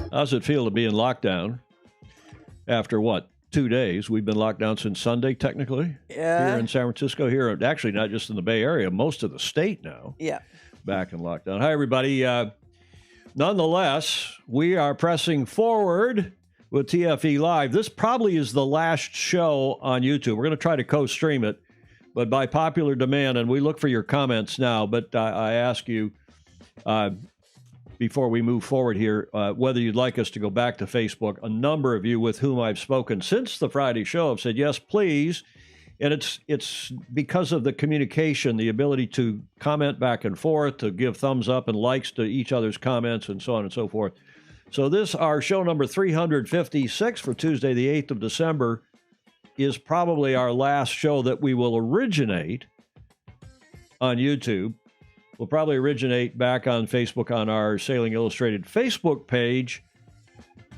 How's it feel to be in lockdown after what, 2 days? We've been locked down since Sunday, technically. Yeah. Here in San Francisco, here, actually not just in the Bay Area, most of the state now. Yeah. Back in lockdown. Hi, everybody. Nonetheless, we are pressing forward with TFE Live. This probably is the last show on YouTube. We're going to try to co-stream it, but by popular demand, and we look for your comments now, but I ask you, before we move forward here, whether you'd like us to go back to Facebook. A number of you with whom I've spoken since the Friday show have said, yes, please. And it's because of the communication, the ability to comment back and forth, to give thumbs up and likes to each other's comments and so on and so forth. So this, our show number 356 for Tuesday, the 8th of December, is probably our last show that we will originate on YouTube. We'll probably originate back on Facebook on our Sailing Illustrated Facebook page,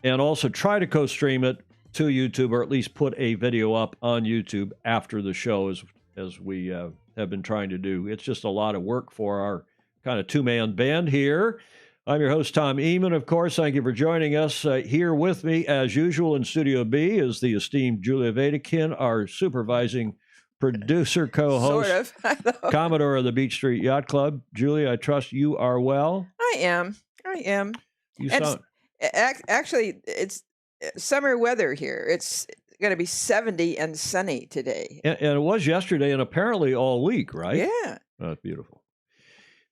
and also try to co-stream it to YouTube, or at least put a video up on YouTube after the show, as we have been trying to do. It's just a lot of work for our kind of two-man band here. I'm your host, Tom Ehman, of course. Thank you for joining us. Here with me, as usual, in Studio B is the esteemed Julia Wedekind, our supervising producer, co-host, Sort of. Commodore of the Beach Street Yacht Club. Julia, I trust you are well. I am. You sound... Actually, it's summer weather here. It's going to be 70 and sunny today. And it was yesterday and apparently all week, right? Yeah. Oh, that's beautiful.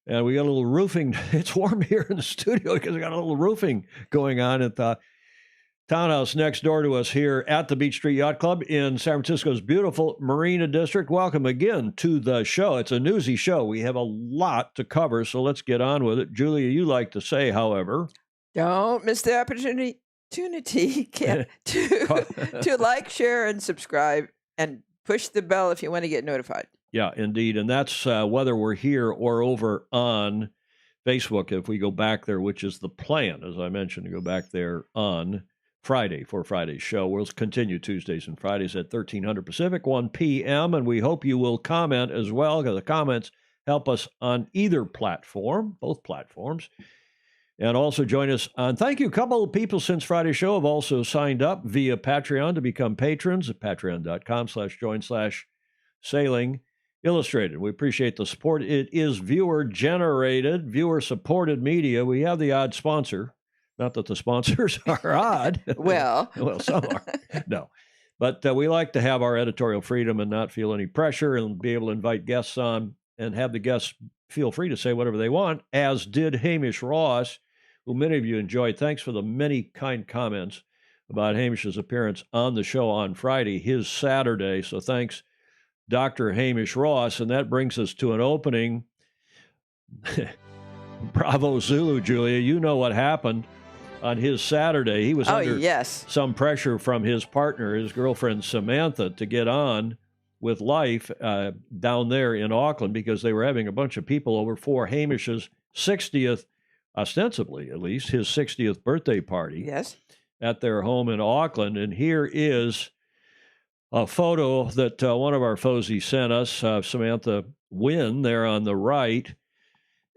And we got a little roofing. It's warm here in the studio because we got a little roofing going on at the townhouse next door to us here at the Beach Street Yacht Club in San Francisco's beautiful Marina District. Welcome again to the show. It's a newsy show. We have a lot to cover, so let's get on with it. Julia, you like to say, however, don't miss the opportunity to like, share, and subscribe, and push the bell if you want to get notified. Yeah, indeed. And that's whether we're here or over on Facebook, if we go back there, which is the plan, as I mentioned, to go back there on Friday for Friday's show. We'll continue Tuesdays and Fridays at 1300 Pacific, 1 p.m. And we hope you will comment as well, because the comments help us on either platform, both platforms. And also join us on, thank you, a couple of people since Friday's show have also signed up via Patreon to become patrons at patreon.com/join/sailing illustrated. We appreciate the support. It is viewer-generated, viewer-supported media. We have the odd sponsor. Not that the sponsors are odd. Well, some are. No. But we like to have our editorial freedom and not feel any pressure, and be able to invite guests on and have the guests feel free to say whatever they want, as did Hamish Ross, who many of you enjoyed. Thanks for the many kind comments about Hamish's appearance on the show on Friday, his Saturday. So thanks Dr. Hamish Ross, and that brings us to an opening. Bravo Zulu, Julia. You know what happened on his Saturday. He was under some pressure from his partner, his girlfriend Samantha, to get on with life down there in Auckland because they were having a bunch of people over for Hamish's 60th, ostensibly at least, his 60th birthday party at their home in Auckland. And here is a photo that one of our FOSI sent us, Samantha Wynn there on the right,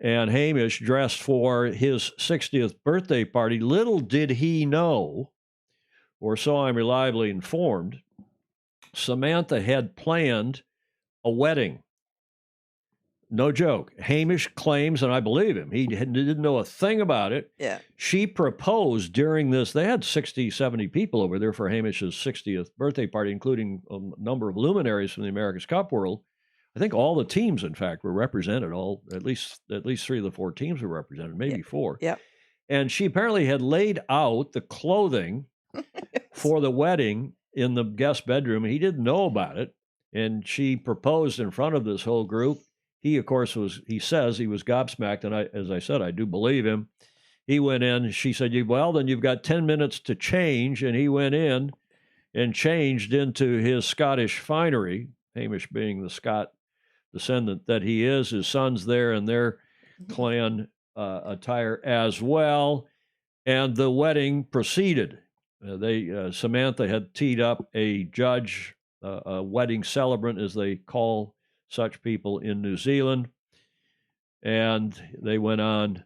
and Hamish dressed for his 60th birthday party. Little did he know, or so I'm reliably informed, Samantha had planned a wedding. No joke. Hamish claims, and I believe him, he didn't know a thing about it. Yeah. She proposed during this. They had 60, 70 people over there for Hamish's 60th birthday party, including a number of luminaries from the America's Cup world. I think all the teams, in fact, were represented. At least 3 of the 4 teams were represented, maybe 4. Yeah. And she apparently had laid out the clothing for the wedding in the guest bedroom. He didn't know about it. And she proposed in front of this whole group. He, of course, he says he was gobsmacked. And as I said, I do believe him. He went in. She said, well, then you've got 10 minutes to change. And he went in and changed into his Scottish finery, Hamish being the Scot descendant that he is. His son's there in their clan attire as well. And the wedding proceeded. Samantha had teed up a judge, a wedding celebrant, as they call such people in New Zealand. And they went on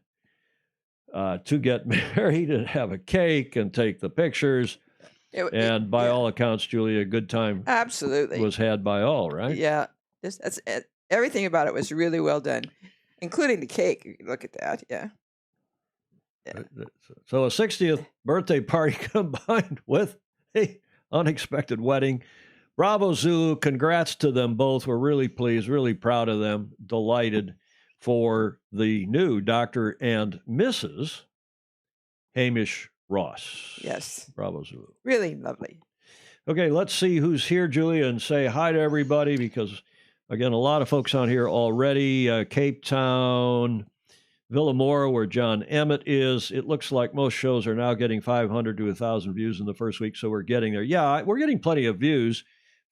to get married and have a cake and take the pictures. And by all accounts, Julia, a good time absolutely was had by all, right? Yeah. Everything about it was really well done, including the cake. Look at that. Yeah. So a 60th birthday party combined with an unexpected wedding. Bravo Zulu, congrats to them both. We're really pleased, really proud of them, delighted for the new Dr. and Mrs. Hamish Ross. Yes. Bravo Zulu. Really lovely. Okay, let's see who's here, Julia, and say hi to everybody because, again, a lot of folks on here already. Cape Town, Villamora, where John Emmett is. It looks like most shows are now getting 500 to 1,000 views in the first week, so we're getting there. Yeah, we're getting plenty of views,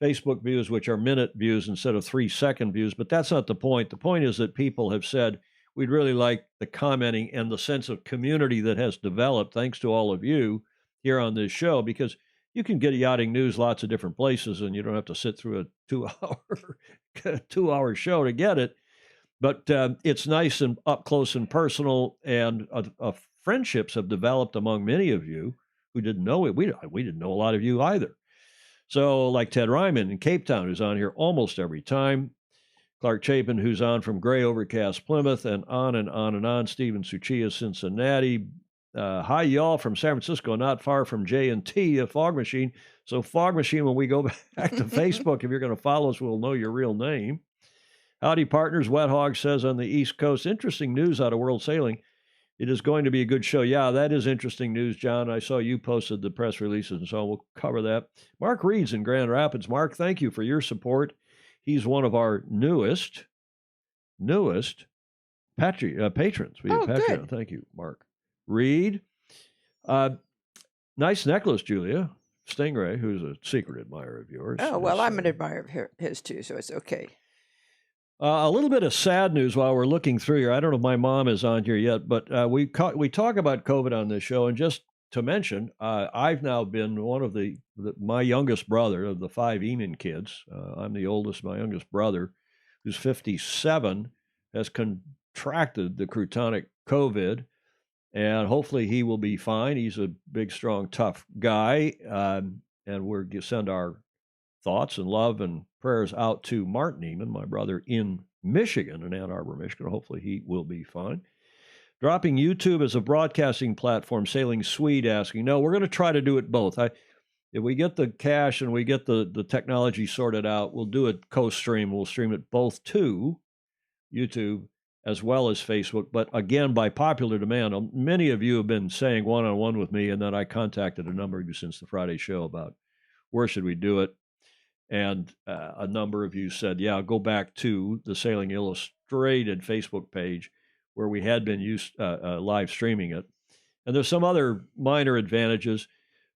Facebook views, which are minute views instead of 3-second views, but that's not the point. The point is that people have said, we'd really like the commenting and the sense of community that has developed, thanks to all of you here on this show, because you can get yachting news lots of different places, and you don't have to sit through a 2-hour show to get it. But it's nice and up close and personal, and friendships have developed among many of you who didn't know it. We didn't know a lot of you either. So like Ted Ryman in Cape Town, who's on here almost every time. Clark Chapin, who's on from gray overcast Plymouth, and on and on and on. Stephen Suchia, Cincinnati. Hi, y'all, from San Francisco, not far from J&T, a fog machine. So fog machine, when we go back to Facebook, if you're going to follow us, we'll know your real name. Howdy, partners. Wet Hog says on the East Coast, interesting news out of World Sailing. It is going to be a good show. Yeah, that is interesting news, John. I saw you posted the press releases, and so we'll cover that. Mark Reed's in Grand Rapids. Mark, thank you for your support. He's one of our newest patrons. We have Patreon. Good. Thank you, Mark Reed. Nice necklace, Julia. Stingray, who's a secret admirer of yours. Oh, well, I'm an admirer of his too, so it's okay. A little bit of sad news while we're looking through here. I don't know if my mom is on here yet, but we talk about COVID on this show. And just to mention, I've now been one of my youngest brother of the 5 Ehman kids. I'm the oldest. My youngest brother, who's 57, has contracted the croutonnic COVID, and hopefully he will be fine. He's a big, strong, tough guy, and we're going to send our thoughts and love and prayers out to Martin Ehman, my brother in Michigan, in Ann Arbor, Michigan. Hopefully he will be fine. Dropping YouTube as a broadcasting platform, Sailing Swede asking, no, we're going to try to do it both. If we get the cash and we get the technology sorted out, we'll do it co-stream. We'll stream it both to YouTube as well as Facebook. But again, by popular demand, many of you have been saying one-on-one with me, and then I contacted a number of you since the Friday show about where should we do it. And a number of you said, yeah, go back to the Sailing Illustrated Facebook page where we had been live streaming it. And there's some other minor advantages,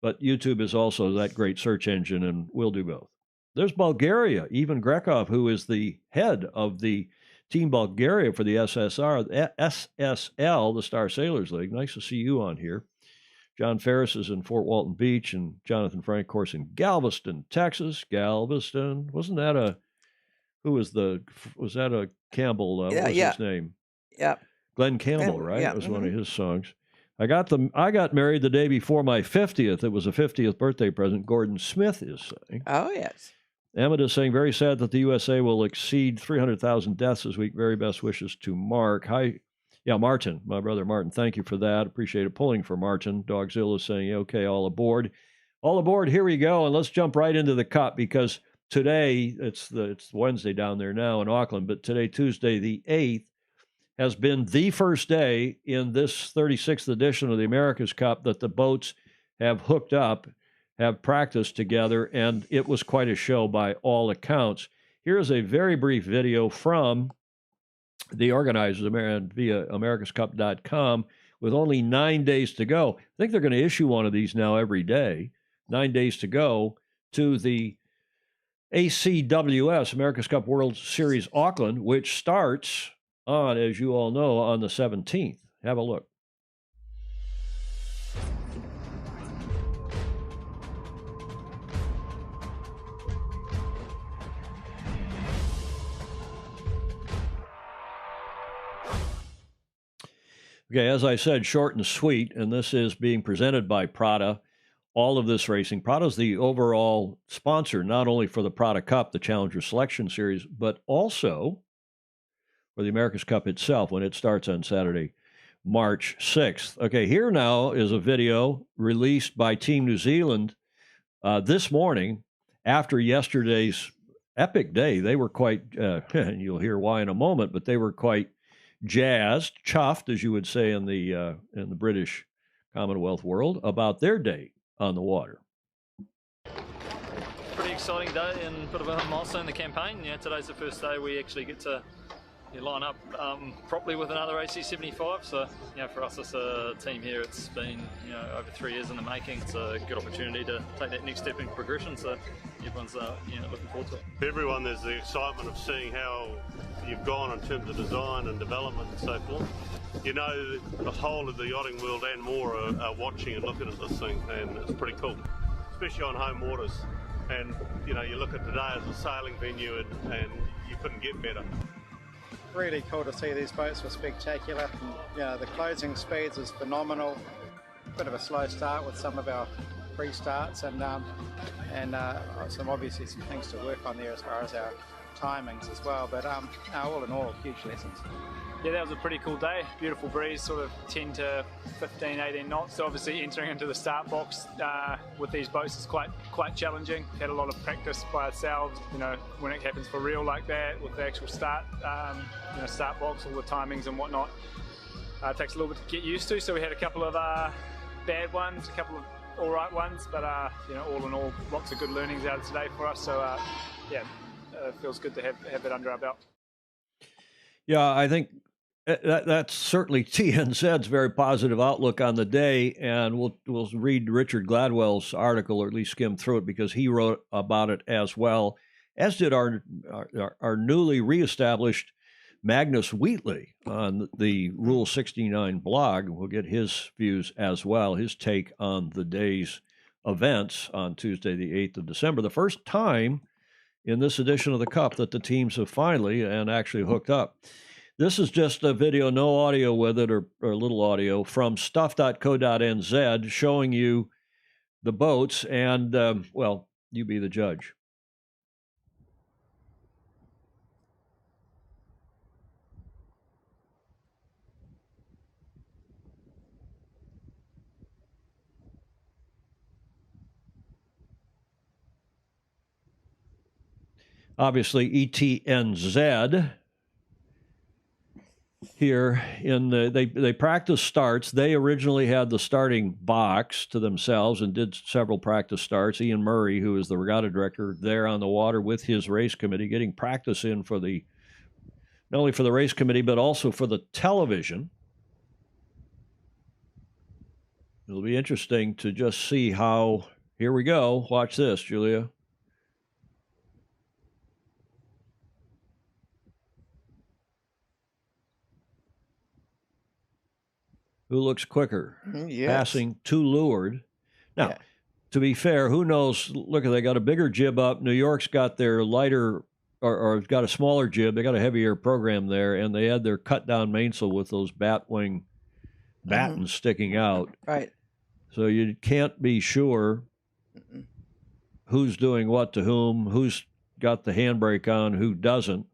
but YouTube is also that great search engine, and we'll do both. There's Bulgaria, Ivan Grekov, who is the head of the Team Bulgaria for the SSL, the Star Sailors League. Nice to see you on here. John Ferris is in Fort Walton Beach, and Jonathan Frank, of course, in Galveston, Texas. Galveston, wasn't that a Campbell? What was his name? Yeah. Glenn Campbell, right? Yeah. It was one of his songs. I got married the day before my 50th. It was a 50th birthday present. Gordon Smith is saying. Oh, yes. Emmett is saying, very sad that the USA will exceed 300,000 deaths this week. Very best wishes to Mark. Hi. Yeah, Martin, my brother Martin. Thank you for that. Appreciate it. Pulling for Martin. Dogzilla is saying, okay, all aboard. All aboard. Here we go. And let's jump right into the cup, because today, it's Wednesday down there now in Auckland, but today, Tuesday, the 8th, has been the first day in this 36th edition of the America's Cup that the boats have hooked up, have practiced together, and it was quite a show by all accounts. Here is a very brief video from the organizers via americascup.com with only 9 days to go. I think they're going to issue one of these now every day. 9 days to go to the ACWS, America's Cup World Series Auckland, which starts on, as you all know, on the 17th. Have a look. Okay, as I said, short and sweet, and this is being presented by Prada. All of this racing. Prada's the overall sponsor, not only for the Prada Cup, the Challenger Selection Series, but also for the America's Cup itself when it starts on Saturday, March 6th. Okay, here now is a video released by Team New Zealand this morning after yesterday's epic day. They were quite, and you'll hear why in a moment, but they were quite jazzed, chuffed, as you would say in the British Commonwealth world, about their day on the water. Pretty exciting day and a bit of a milestone in the campaign. Yeah, today's the first day we actually get to line up properly with another AC75. So, for us as a team here, it's been over 3 years in the making. It's a good opportunity to take that next step in progression. So everyone's looking forward to it. For everyone, there's the excitement of seeing how you've gone in terms of design and development and so forth. The whole of the yachting world and more are watching and looking at this thing, and it's pretty cool, especially on home waters. And you look at today as a sailing venue, and you couldn't get better. Really cool to see. These boats were spectacular. And, the closing speeds is phenomenal. Bit of a slow start with some of our pre-starts, and obviously some things to work on there as far as our timings as well. But all in all, huge lessons. Yeah, that was a pretty cool day. Beautiful breeze, sort of 10 to 15, 18 knots. So obviously entering into the start box with these boats is quite challenging. Had a lot of practice by ourselves, when it happens for real like that with the actual start, start box, all the timings and whatnot. It takes a little bit to get used to. So we had a couple of bad ones, a couple of all right ones, but all in all, lots of good learnings out of today for us. So it feels good to have it under our belt. Yeah, I think that's certainly TNZ's very positive outlook on the day, and we'll read Richard Gladwell's article, or at least skim through it, because he wrote about it as well, as did our newly reestablished Magnus Wheatley on the Rule 69 blog. We'll get his views as well, his take on the day's events on Tuesday, the 8th of December. The first time in this edition of the Cup that the teams have finally and actually hooked up. This is just a video, no audio with it, or a little audio from stuff.co.nz showing you the boats, and, you be the judge. Obviously, ETNZ. here in the they practice starts. They originally had the starting box to themselves and did several practice starts. Ian Murray, who is the regatta director, there on the water with his race committee, getting practice in for the not only for the race committee but also for the television. It'll be interesting to just see how. Here we go. Watch this, Julia. Who looks quicker? Yes. Passing to leeward. Now, Yeah. to be fair, who knows? Look, they got a bigger jib up. New York's got their lighter or got a smaller jib. They got a heavier program there, and they had their cut down mainsail with those batwing battens sticking out. Right. So you can't be sure who's doing what to whom, who's got the handbrake on, who doesn't.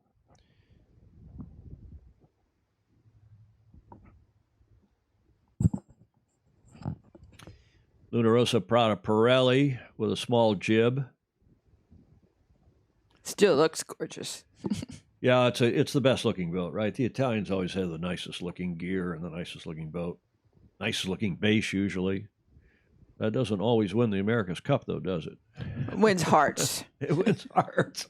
Luna Rossa Prada Pirelli with a small jib. Still looks gorgeous. Yeah, it's the best looking boat, right? The Italians always have the nicest looking gear and the nicest looking boat. Nicest looking base usually. That doesn't always win the America's Cup, though, does it? Wins hearts. It wins hearts.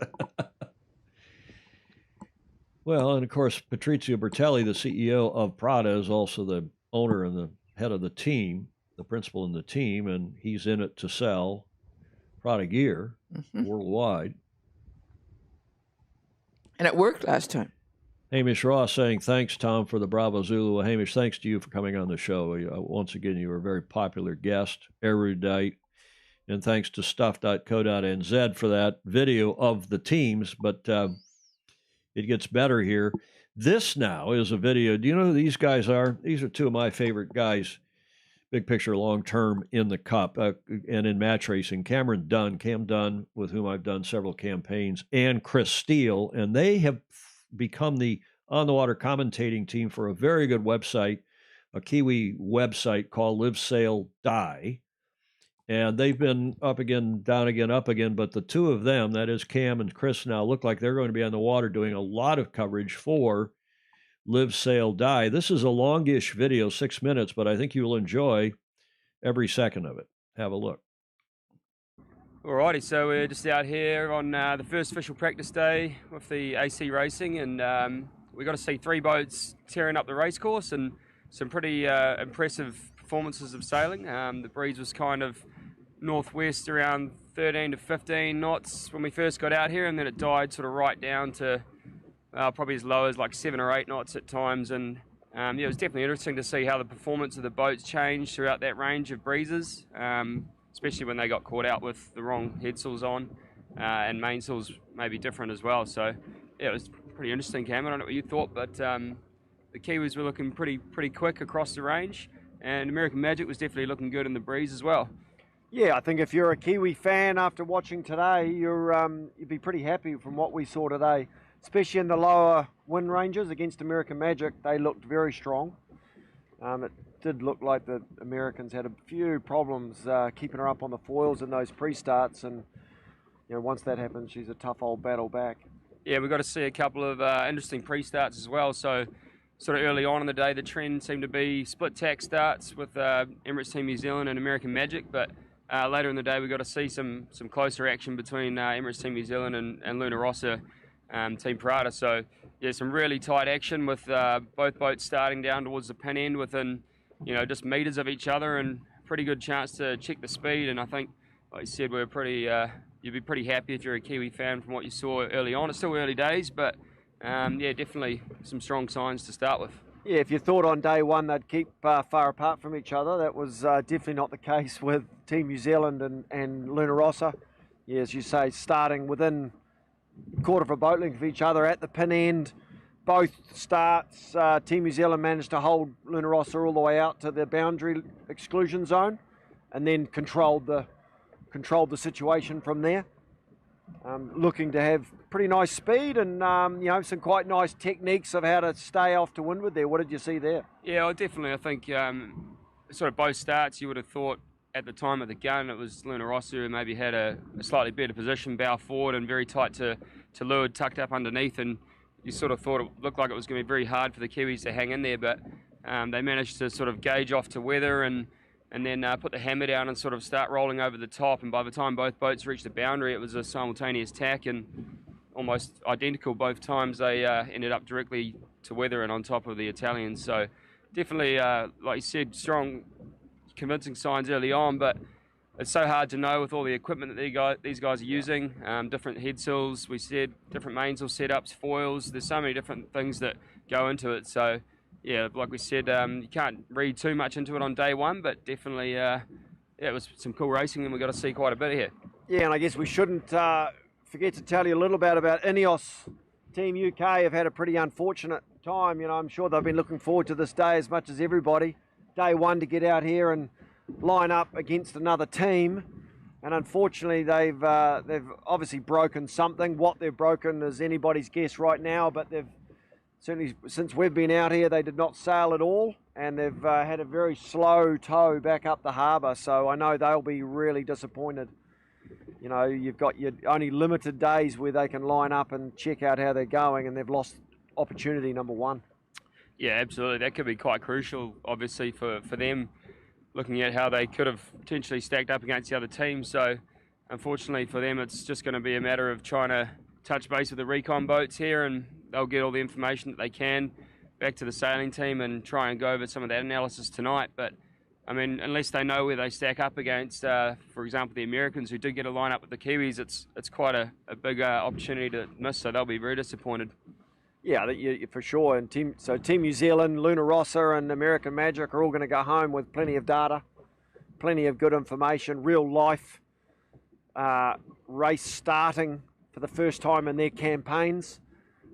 Well, and of course, Patrizio Bertelli, the CEO of Prada, is also the owner and the head of the team, the principal in the team, and he's in it to sell Prada gear worldwide. And it worked last time. Hamish Ross saying, thanks, Tom, for the Bravo Zulu. Well, Hamish, thanks to you for coming on the show. Once again, you were a very popular guest, erudite, and thanks to stuff.co.nz for that video of the teams. But it gets better here. This now is a video. Do you know who these guys are? These are two of my favorite guys, big picture, long term in the Cup and in match racing. Cam Dunn, with whom I've done several campaigns, and Chris Steele. And they have become the on-the-water commentating team for a very good website, a Kiwi website called Live, Sail, Die. And they've been up again, down again, up again. But the two of them, that is Cam and Chris, now look like they're going to be on the water doing a lot of coverage for Live, Sail, Die. This is a longish video, 6 minutes, but I think you will enjoy every second of it. Have a look. Alrighty, so we're just out here on the first official practice day with the AC Racing, and we got to see three boats tearing up the race course and some pretty impressive performances of sailing. The breeze was kind of northwest around 13 to 15 knots when we first got out here, and then it died sort of right down to probably as low as like 7 or 8 knots at times. And yeah, it was definitely interesting to see how the performance of the boats changed throughout that range of breezes. Especially when they got caught out with the wrong headsails on, and mainsails may be different as well. So yeah, it was pretty interesting, Cam. I don't know what you thought, but the Kiwis were looking pretty quick across the range, and American Magic was definitely looking good in the breeze as well. Yeah, I think if you're a Kiwi fan after watching today, you'd be pretty happy from what we saw today, especially in the lower wind ranges against American Magic. They looked very strong. It did look like the Americans had a few problems keeping her up on the foils in those pre-starts, and you know, once that happens, she's a tough old battle back. Yeah, we got to see a couple of interesting pre-starts as well. So sort of early on in the day, the trend seemed to be split tack starts with Emirates Team New Zealand and American Magic, but later in the day we got to see some closer action between Emirates Team New Zealand and Luna Rossa Team Prada. So yeah, some really tight action with both boats starting down towards the pin end within, you know, just meters of each other, and pretty good chance to check the speed. And I think, like you said, we're pretty, you'd be pretty happy if you're a Kiwi fan from what you saw early on. It's still early days, but yeah, definitely some strong signs to start with. Yeah, if you thought on day one they'd keep far apart from each other, that was definitely not the case with Team New Zealand and Luna Rossa. Yeah, as you say, starting within a quarter of a boat length of each other at the pin end. Both starts, Team New Zealand managed to hold Luna Rossa all the way out to the boundary exclusion zone, and then controlled the situation from there. Looking to have pretty nice speed and you know, some quite nice techniques of how to stay off to windward there. What did you see there? Yeah, well, definitely. I think sort of both starts, you would have thought at the time of the gun it was Luna Rossa who maybe had a slightly better position, bow forward and very tight to leeward, tucked up underneath, and you sort of thought it looked like it was going to be very hard for the Kiwis to hang in there, but they managed to sort of gauge off to weather and then put the hammer down and sort of start rolling over the top. And by the time both boats reached the boundary, it was a simultaneous tack and almost identical both times. They ended up directly to weather and on top of the Italians. So definitely, like you said, strong, convincing signs early on, but it's so hard to know with all the equipment that these guys are using, different head sills, we said, different mainsail setups, foils. There's so many different things that go into it. So, yeah, like we said, you can't read too much into it on day one, but definitely, yeah, it was some cool racing, and we got to see quite a bit here. Yeah, and I guess we shouldn't forget to tell you a little bit about Ineos. Team UK have had a pretty unfortunate time. You know, I'm sure they've been looking forward to this day as much as everybody. Day one to get out here and line up against another team, and unfortunately they've obviously broken something. What they've broken is anybody's guess right now, but they've certainly, since we've been out here, they did not sail at all, and they've had a very slow tow back up the harbour, so I know they'll be really disappointed. You know, you've got your only limited days where they can line up and check out how they're going, and they've lost opportunity number one. Yeah, absolutely. That could be quite crucial, obviously, for them, looking at how they could have potentially stacked up against the other teams. So unfortunately for them, it's just going to be a matter of trying to touch base with the recon boats here, and they'll get all the information that they can back to the sailing team and try and go over some of that analysis tonight. But I mean, unless they know where they stack up against, for example, the Americans who did get a line up with the Kiwis, it's quite a big opportunity to miss, so they'll be very disappointed. Yeah, for sure. And Team New Zealand, Luna Rossa and American Magic are all going to go home with plenty of data, plenty of good information, real life race starting for the first time in their campaigns.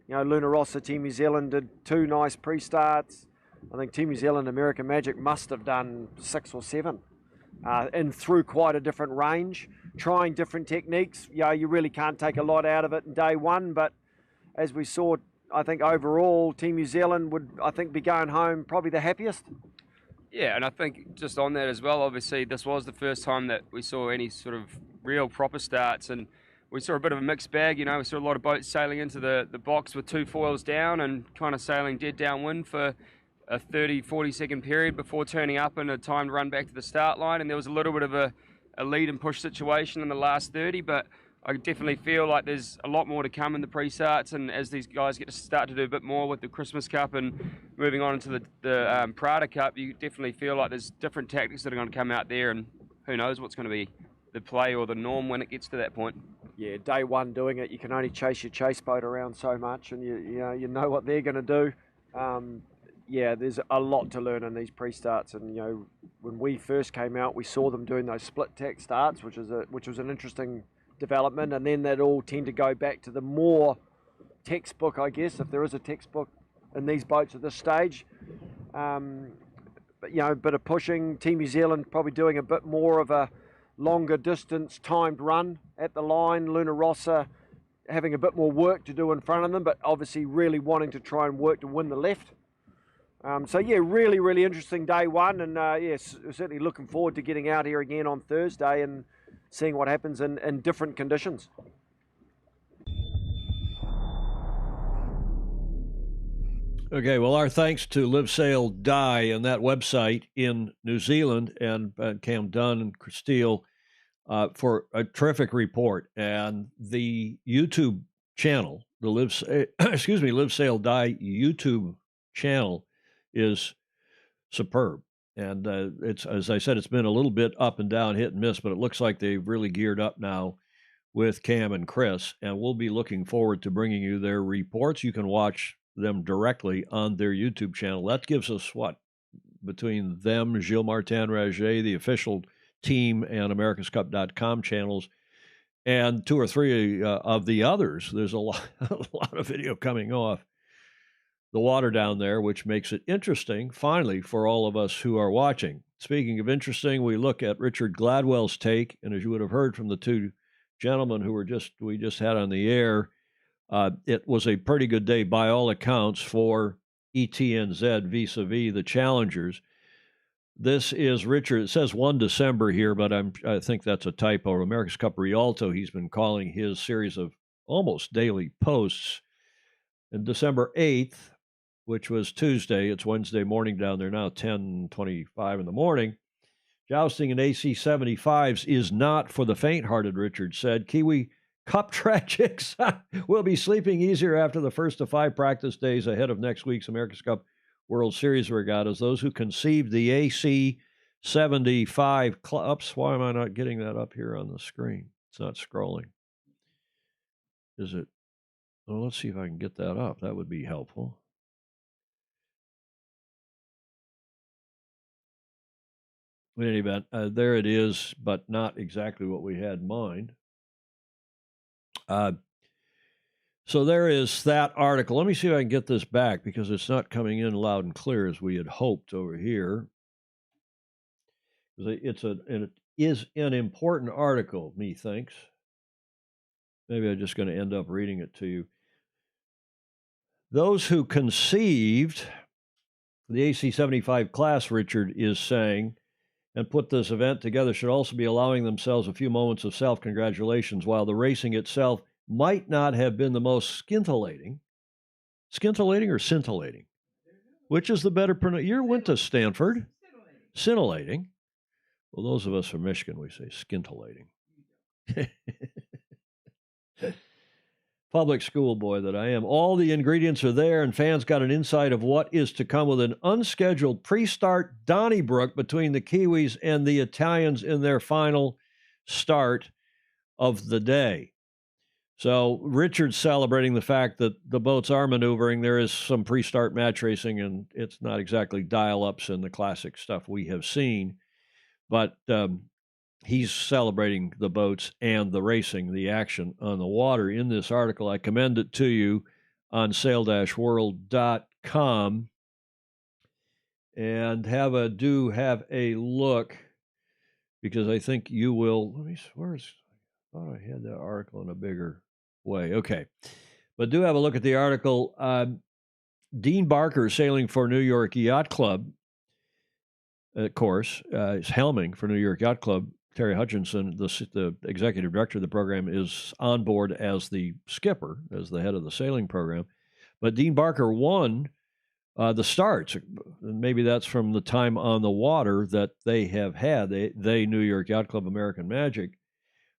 You know, Luna Rossa, Team New Zealand did 2 nice pre-starts. I think Team New Zealand, American Magic must have done 6 or 7 and through quite a different range, trying different techniques. You know, you really can't take a lot out of it in day one, but as we saw, I think overall, Team New Zealand would, I think, be going home probably the happiest. Yeah, and I think just on that as well, obviously, this was the first time that we saw any sort of real proper starts, and we saw a bit of a mixed bag. You know, we saw a lot of boats sailing into the box with 2 foils down and kind of sailing dead downwind for a 30-40 second period before turning up and a time to run back to the start line. And there was a little bit of a lead and push situation in the last 30, but I definitely feel like there's a lot more to come in the pre-starts, and as these guys get to start to do a bit more with the Christmas Cup and moving on into the Prada Cup, you definitely feel like there's different tactics that are going to come out there, and who knows what's going to be the play or the norm when it gets to that point. Yeah, day one doing it, you can only chase your chase boat around so much, and you know what they're going to do. Yeah, there's a lot to learn in these pre-starts, and you know, when we first came out, we saw them doing those split tack starts, which was an interesting development, and then that all tend to go back to the more textbook, I guess, if there is a textbook in these boats at this stage. But you know, a bit of pushing. Team New Zealand probably doing a bit more of a longer distance timed run at the line. Luna Rossa having a bit more work to do in front of them, but obviously really wanting to try and work to win the left. So yeah, really, really interesting day one, and yes, certainly looking forward to getting out here again on Thursday and seeing what happens in different conditions. Okay, well, our thanks to Live Sail Die and that website in New Zealand, and Cam Dunn and Christelle for a terrific report. And the YouTube channel, the Live Sail Die YouTube channel is superb. And it's, as I said, it's been a little bit up and down, hit and miss, but it looks like they've really geared up now with Cam and Chris, and we'll be looking forward to bringing you their reports. You can watch them directly on their YouTube channel. That gives us what? Between them, Gilles Martin Raget, the official team, and americascup.com channels, and 2 or 3 of the others, there's a lot of video coming off the water down there, which makes it interesting, finally, for all of us who are watching. Speaking of interesting, we look at Richard Gladwell's take, and as you would have heard from the 2 gentlemen who we just had on the air, it was a pretty good day by all accounts for ETNZ vis-a-vis the challengers. This is Richard. It says 1 December here, but I think that's a typo. America's Cup Rialto, he's been calling his series of almost daily posts. And December 8th, which was Tuesday, it's Wednesday morning down there now, 10:25 in the morning. Jousting in AC 75s is not for the faint-hearted, Richard said. Kiwi Cup tragics will be sleeping easier after the first of 5 practice days ahead of next week's America's Cup World Series regattas. Those who conceived the AC 75 clubs. Why am I not getting that up here on the screen? It's not scrolling. Is it? Well, let's see if I can get that up. That would be helpful. In any event, there it is, but not exactly what we had in mind. So there is that article. Let me see if I can get this back because it's not coming in loud and clear as we had hoped over here. It is an important article, methinks. Maybe I'm just going to end up reading it to you. Those who conceived the AC 75 class, Richard is saying, and put this event together should also be allowing themselves a few moments of self-congratulations while the racing itself might not have been the most scintillating. Scintillating or scintillating? Which is the better pronunciation? You went to Stanford. Scintillating. Well, those of us from Michigan, we say scintillating. Public school boy that I am. All the ingredients are there, and fans got an insight of what is to come with an unscheduled pre-start Donnybrook between the Kiwis and the Italians in their final start of the day. So Richard's celebrating the fact that the boats are maneuvering. There is some pre-start match racing, and it's not exactly dial-ups and the classic stuff we have seen, but he's celebrating the boats and the racing, the action on the water in this article. I commend it to you on sail-world.com, and have a look, because I think you will. Let me, I thought I had that article in a bigger way. Okay. But do have a look at the article. Dean Barker, sailing for New York Yacht Club, of course, is helming for New York Yacht Club. Terry Hutchinson, the executive director of the program, is on board as the skipper, as the head of the sailing program. But Dean Barker won the starts. Maybe that's from the time on the water that they have had, they New York Yacht Club American Magic.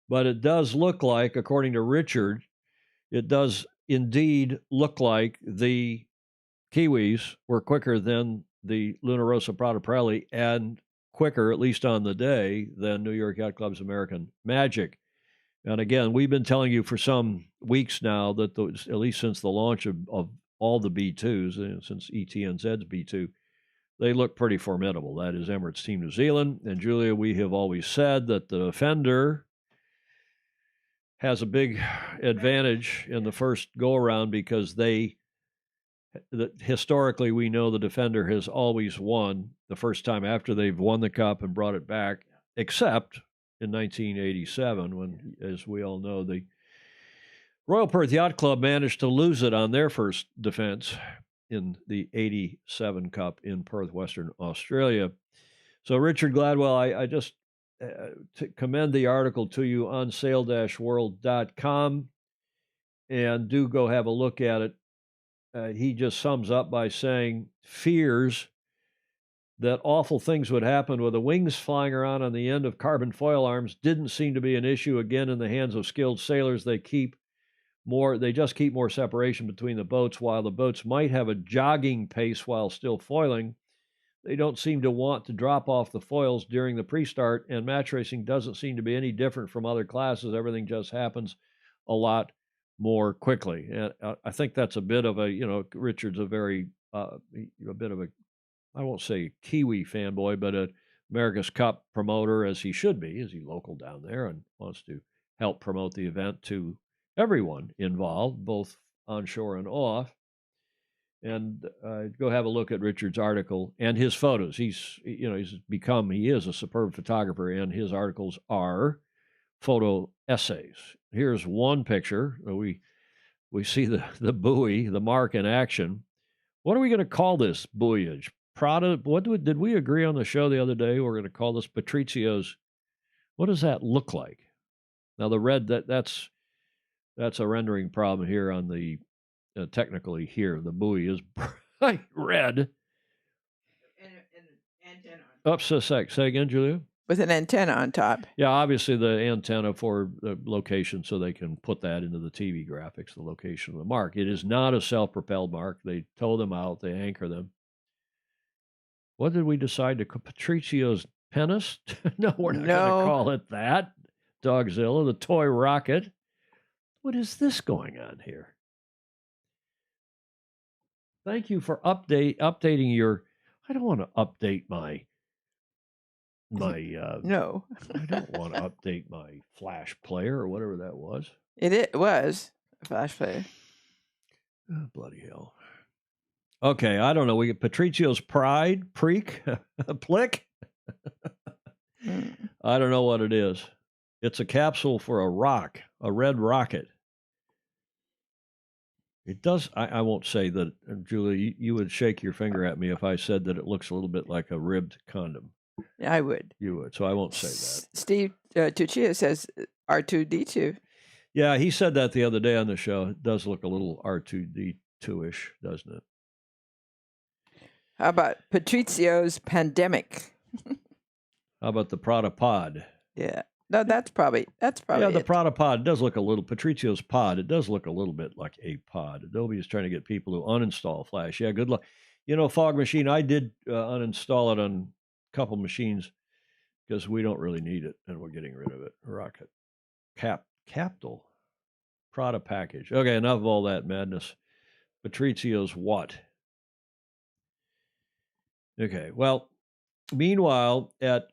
But it does look like, according to Richard, it does indeed look like the Kiwis were quicker than the Luna Rossa Prata Pirelli, and quicker, at least on the day, than New York Yacht Club's American Magic. And again, we've been telling you for some weeks now that at least since the launch of all the B2s, since ETNZ's B2, they look pretty formidable. That is Emirates Team New Zealand. And Julia, we have always said that the Defender has a big advantage in the first go-around because historically, we know the Defender has always won the first time after they've won the Cup and brought it back, except in 1987, when, as we all know, the Royal Perth Yacht Club managed to lose it on their first defense in the 87 Cup in Perth, Western Australia. So, Richard Gladwell, I just commend the article to you on sail-world.com, and do go have a look at it. He just sums up by saying fears that awful things would happen with the wings flying around on the end of carbon foil arms didn't seem to be an issue again in the hands of skilled sailors. They just keep more separation between the boats. While the boats might have a jogging pace while still foiling, they don't seem to want to drop off the foils during the pre-start, and match racing doesn't seem to be any different from other classes. Everything just happens a lot more quickly. And I think that's a bit of Richard's a very, a bit of a, I won't say Kiwi fanboy, but a America's Cup promoter, as he should be, as he's local down there and wants to help promote the event to everyone involved, both onshore and off. And go have a look at Richard's article and his photos. He is a superb photographer, and his articles are photo essays. Here's one picture. We see the buoy, the mark in action. What are we going to call this buoyage? Prada? Did we agree on the show the other day? We're going to call this Patrizio's. What does that look like? Now the red, that's a rendering problem here on the technically here. The buoy is bright red. And an antenna. Oops, a sec. Say again, Julia? With an antenna on top. Yeah, obviously the antenna for the location, so they can put that into the TV graphics, the location of the mark. It is not a self-propelled mark. They tow them out. They anchor them. What did we decide to call Patricio's Penis? No, we're not going to call it that. Dogzilla, the toy rocket. What is this going on here? Thank you for updating your. I don't want to update my. No. I don't want to update my Flash player or whatever that was. It was a Flash player. Oh, bloody hell. Okay, I don't know. We get Patricio's Pride, Preak, Plick. I don't know what it is. It's a capsule for a rock, a red rocket. It does. I won't say that, Julie, you would shake your finger at me if I said that it looks a little bit like a ribbed condom. I would. You would, so I won't say that. Steve Tuccia says R2D2. Yeah, he said that the other day on the show. It does look a little R2D2-ish, doesn't it? How about Patricio's Pandemic? How about the Prada Pod? Yeah. No, that's probably Yeah, the it. Prada Pod does look a little, Patricio's Pod, it does look a little bit like a pod. Adobe is trying to get people to uninstall Flash. Yeah, good luck. You know, Fog Machine, I did uninstall it on a couple machines because we don't really need it, and we're getting rid of it. Rocket. Captal. Prada package. Okay, enough of all that madness. Patricio's what? Okay, well, meanwhile, at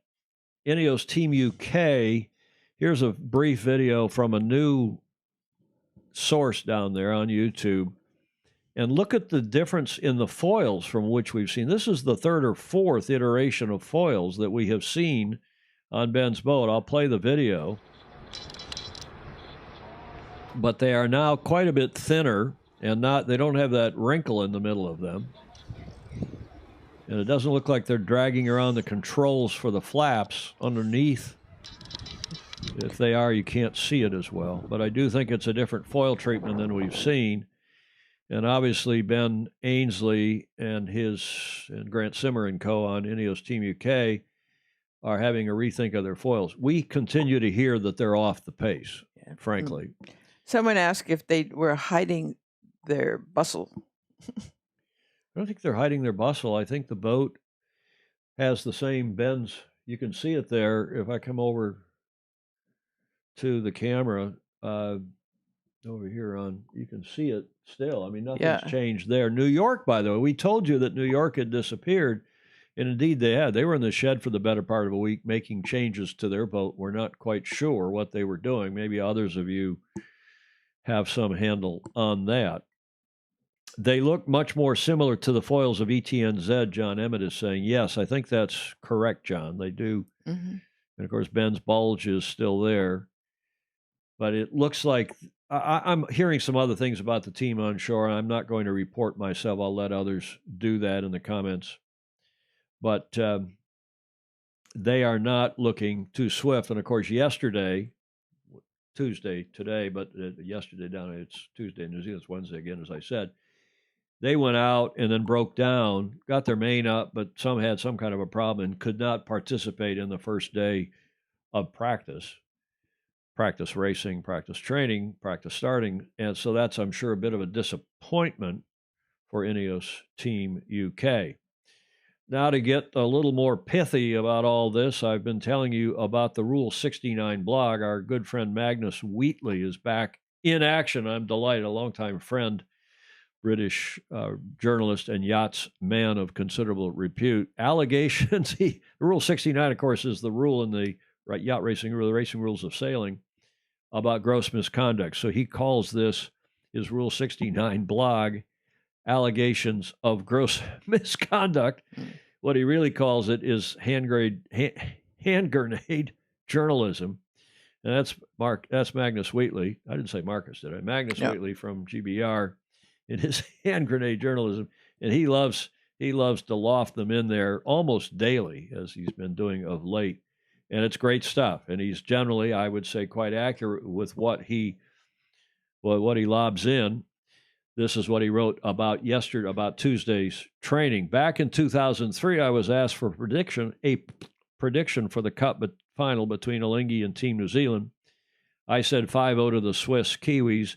Ineos Team UK, here's a brief video from a new source down there on YouTube. And look at the difference in the foils from which we've seen. This is the third or fourth iteration of foils that we have seen on Ben's boat. I'll play the video. But they are now quite a bit thinner, and they don't have that wrinkle in the middle of them. And it doesn't look like they're dragging around the controls for the flaps underneath. If they are, you can't see it as well. But I do think it's a different foil treatment than we've seen. And obviously, Ben Ainsley and Grant Simmer and co. on Ineos Team UK are having a rethink of their foils. We continue to hear that they're off the pace, frankly. Someone asked if they were hiding their bustle. I don't think they're hiding their bustle. I think the boat has the same bends. You can see it there. If I come over to the camera over here you can see it still. I mean, nothing's changed there. New York, by the way, we told you that New York had disappeared, and indeed they had. They were in the shed for the better part of a week making changes to their boat. We're not quite sure what they were doing. Maybe others of you have some handle on that. They look much more similar to the foils of ETNZ, John Emmett is saying. Yes, I think that's correct, John. They do. Mm-hmm. And, of course, Ben's bulge is still there. But it looks like I'm hearing some other things about the team on shore. I'm not going to report myself. I'll let others do that in the comments. But they are not looking too swift. And, of course, Tuesday today, but yesterday down, it's Tuesday in New Zealand, it's Wednesday again, as I said. They went out and then broke down, got their main up, but some had some kind of a problem and could not participate in the first day of practice racing, practice training, practice starting. And so that's, I'm sure, a bit of a disappointment for Ineos Team UK. Now, to get a little more pithy about all this, I've been telling you about the Rule 69 blog. Our good friend Magnus Wheatley is back in action. I'm delighted, a longtime friend, British journalist and yachts man of considerable repute. Allegations, Rule 69, of course, is the rule in the yacht racing rule, the racing rules of sailing, about gross misconduct. So he calls this, his Rule 69 blog, allegations of gross misconduct. What he really calls it is hand grenade journalism. And that's Magnus Wheatley. I didn't say Marcus, did I? Magnus Wheatley from GBR. It is hand grenade journalism, and he loves to loft them in there almost daily, as he's been doing of late, and it's great stuff. And he's generally, I would say, quite accurate with what he lobs in. This is what he wrote about Tuesday's training. Back in 2003, I was asked for a prediction for the Cup final between Alinghi and Team New Zealand. I said 5-0 to the Swiss Kiwis,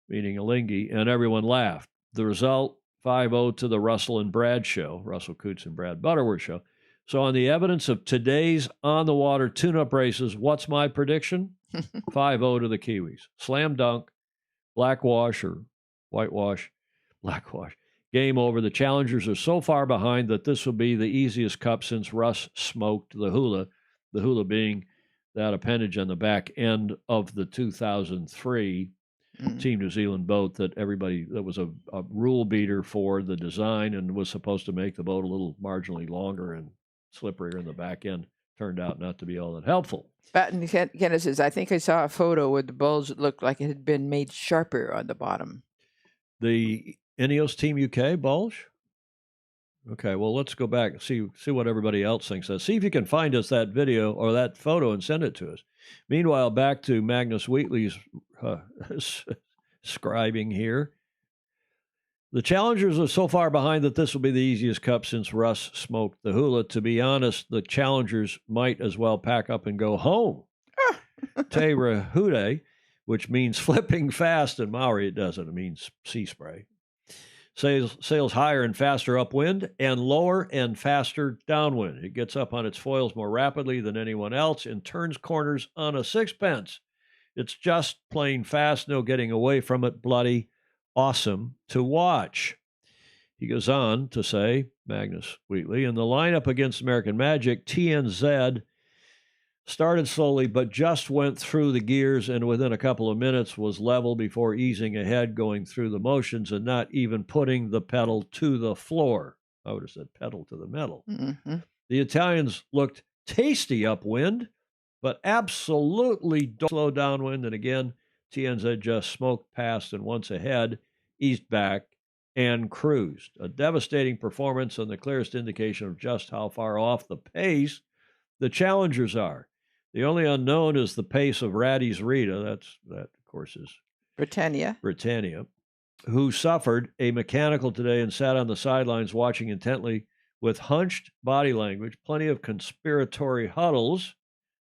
meaning Alinghi, and everyone laughed. The result, 5-0 to the Russell Coutts and Brad Butterworth show. So on the evidence of today's on-the-water tune-up races, what's my prediction? 5-0 to the Kiwis. Slam dunk, blackwash or whitewash, blackwash. Game over. The challengers are so far behind that this will be the easiest Cup since Russ smoked the hula being that appendage on the back end of the 2003 Team New Zealand boat that was a rule beater for the design and was supposed to make the boat a little marginally longer and slipperier in the back end. Turned out not to be all that helpful. Batten Kenneth says, I think I saw a photo where the bulge looked like it had been made sharper on the bottom. The Ineos Team UK bulge? Okay, well, let's go back and see what everybody else thinks. See if you can find us that video or that photo and send it to us. Meanwhile, back to Magnus Wheatley's scribing here. The challengers are so far behind that this will be the easiest Cup since Russ smoked the hula. To be honest, the challengers might as well pack up and go home. Te Rahude, which means flipping fast in Maori, it doesn't. It means sea spray. Sails higher and faster upwind and lower and faster downwind. It gets up on its foils more rapidly than anyone else and turns corners on a sixpence. It's just plain fast, no getting away from it, bloody awesome to watch. He goes on to say, Magnus Wheatley, in the lineup against American Magic, TNZ started slowly but just went through the gears and within a couple of minutes was level before easing ahead, going through the motions and not even putting the pedal to the floor. I would have said pedal to the metal. Mm-hmm. The Italians looked tasty upwind, but absolutely slow downwind. And again, TNZ just smoked past and once ahead, eased back, and cruised. A devastating performance and the clearest indication of just how far off the pace the challengers are. The only unknown is the pace of Raddy's Rita. That, of course, is Britannia, who suffered a mechanical today and sat on the sidelines watching intently with hunched body language, plenty of conspiratory huddles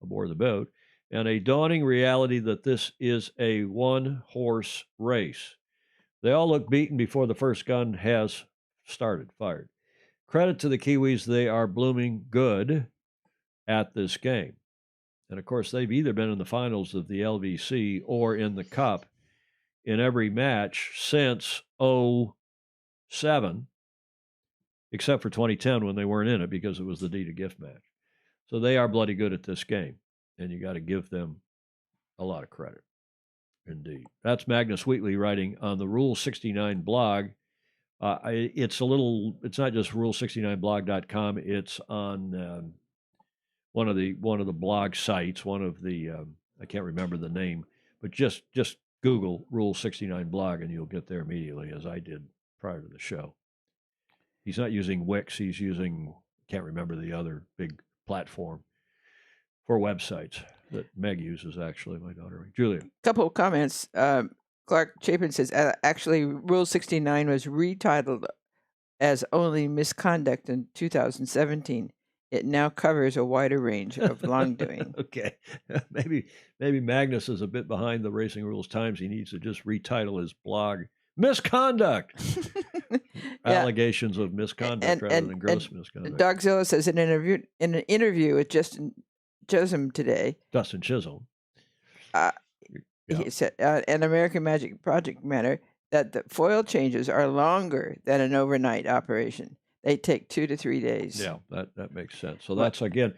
aboard the boat, and a dawning reality that this is a one-horse race. They all look beaten before the first gun has fired. Credit to the Kiwis, they are blooming good at this game. And, of course, they've either been in the finals of the LVC or in the Cup in every match since 2007, except for 2010 when they weren't in it because it was the D to Gift match. So they are bloody good at this game, and you got to give them a lot of credit. Indeed. That's Magnus Wheatley writing on the Rule 69 blog. It's not just rule69blog.com. It's on one of the blog sites, I can't remember the name, but just Google Rule 69 blog and you'll get there immediately, as I did prior to the show. He's not using Wix. He's using, can't remember the other big platform for websites that Meg uses, actually, my daughter. Julia. Couple of comments. Clark Chapin says, actually, Rule 69 was retitled as only misconduct in 2017. It now covers a wider range of wrongdoing. Okay. Maybe Magnus is a bit behind the Racing Rules Times. He needs to just retitle his blog Misconduct. Allegations of misconduct rather than gross misconduct. Dogzilla says in an interview with Justin Chisholm today. Dustin Chisholm. He said, an American Magic project matter, that the foil changes are longer than an overnight operation. They take 2 to 3 days. Yeah, that makes sense. So that's, again,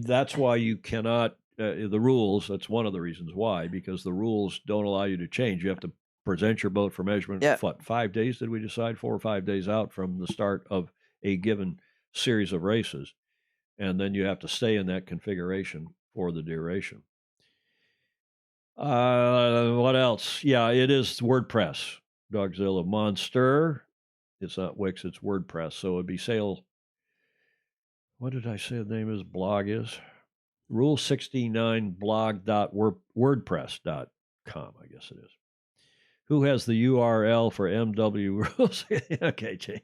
that's why you cannot, the rules, that's one of the reasons why, because the rules don't allow you to change. You have to present your boat for measurement, 5 days, did we decide? 4 or 5 days out from the start of a given series of races. And then you have to stay in that configuration for the duration. What else? Yeah, it is WordPress. Dogzilla Monster. It's not Wix, it's WordPress. So it'd be what did I say the name of his blog is? Rule69blog.wordpress.com, I guess it is. Who has the URL for MW rules? Okay, James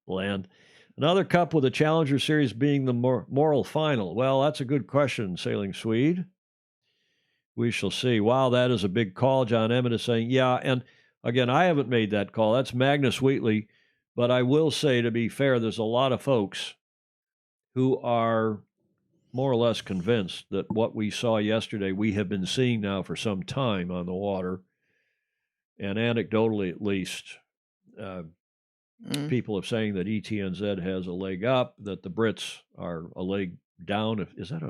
Bland. Another cup with the Challenger Series being the moral final. Well, that's a good question, Sailing Swede. We shall see. Wow, that is a big call. John Emmett is saying, yeah. And again, I haven't made that call. That's Magnus Wheatley. But I will say, to be fair, there's a lot of folks who are more or less convinced that what we saw yesterday, we have been seeing now for some time on the water. And anecdotally, at least, people are saying that ETNZ has a leg up, that the Brits are a leg down. Is that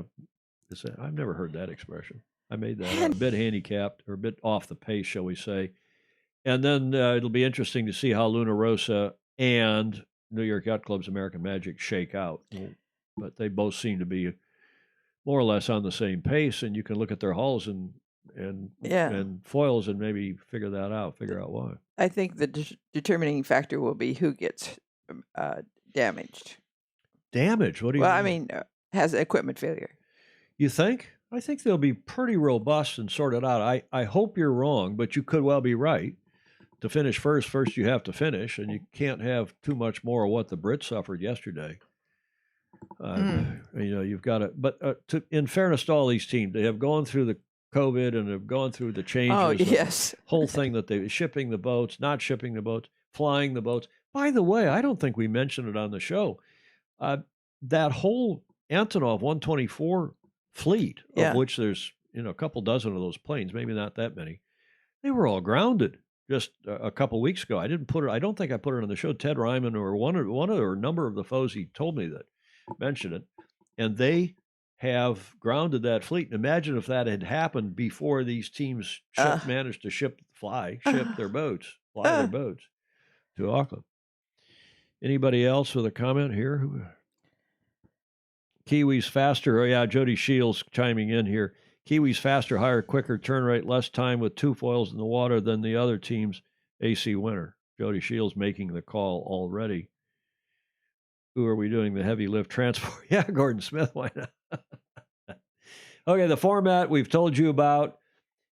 I've never heard that expression. I made that up. A bit handicapped, or a bit off the pace, shall we say. And then it'll be interesting to see how Luna Rossa and New York Yacht Club's American Magic shake out. But they both seem to be more or less on the same pace, and you can look at their hulls and foils and maybe figure out why. I think the determining factor will be who gets damaged. Damage? What do you mean? Well, I mean, has equipment failure. You think? I think they'll be pretty robust and sorted out. I hope you're wrong, but you could well be right. To finish first you have to finish, and you can't have too much more of what the Brits suffered yesterday. You've got to. But in fairness to all these teams, they have gone through the COVID and have gone through the changes. Oh, yes. Whole thing that they shipping the boats, not shipping the boats, flying the boats. By the way, I don't think we mentioned it on the show. That whole Antonov 124 fleet, of which there's a couple dozen of those planes, maybe not that many, they were all grounded just a couple weeks ago. I don't think I put it on the show. Ted Ryman or one or a number of the FOSI told me that, mentioned it, and they have grounded that fleet. And imagine if that had happened before these teams managed to fly their boats to Auckland. Anybody else with a comment here? Kiwis faster. Oh, yeah, Jody Shields chiming in here. Kiwis faster, higher, quicker turn rate, less time with two foils in the water than the other team's AC winner. Jody Shields making the call already. Who are we doing the heavy lift transport? Yeah, Gordon Smith, why not? Okay, the format we've told you about.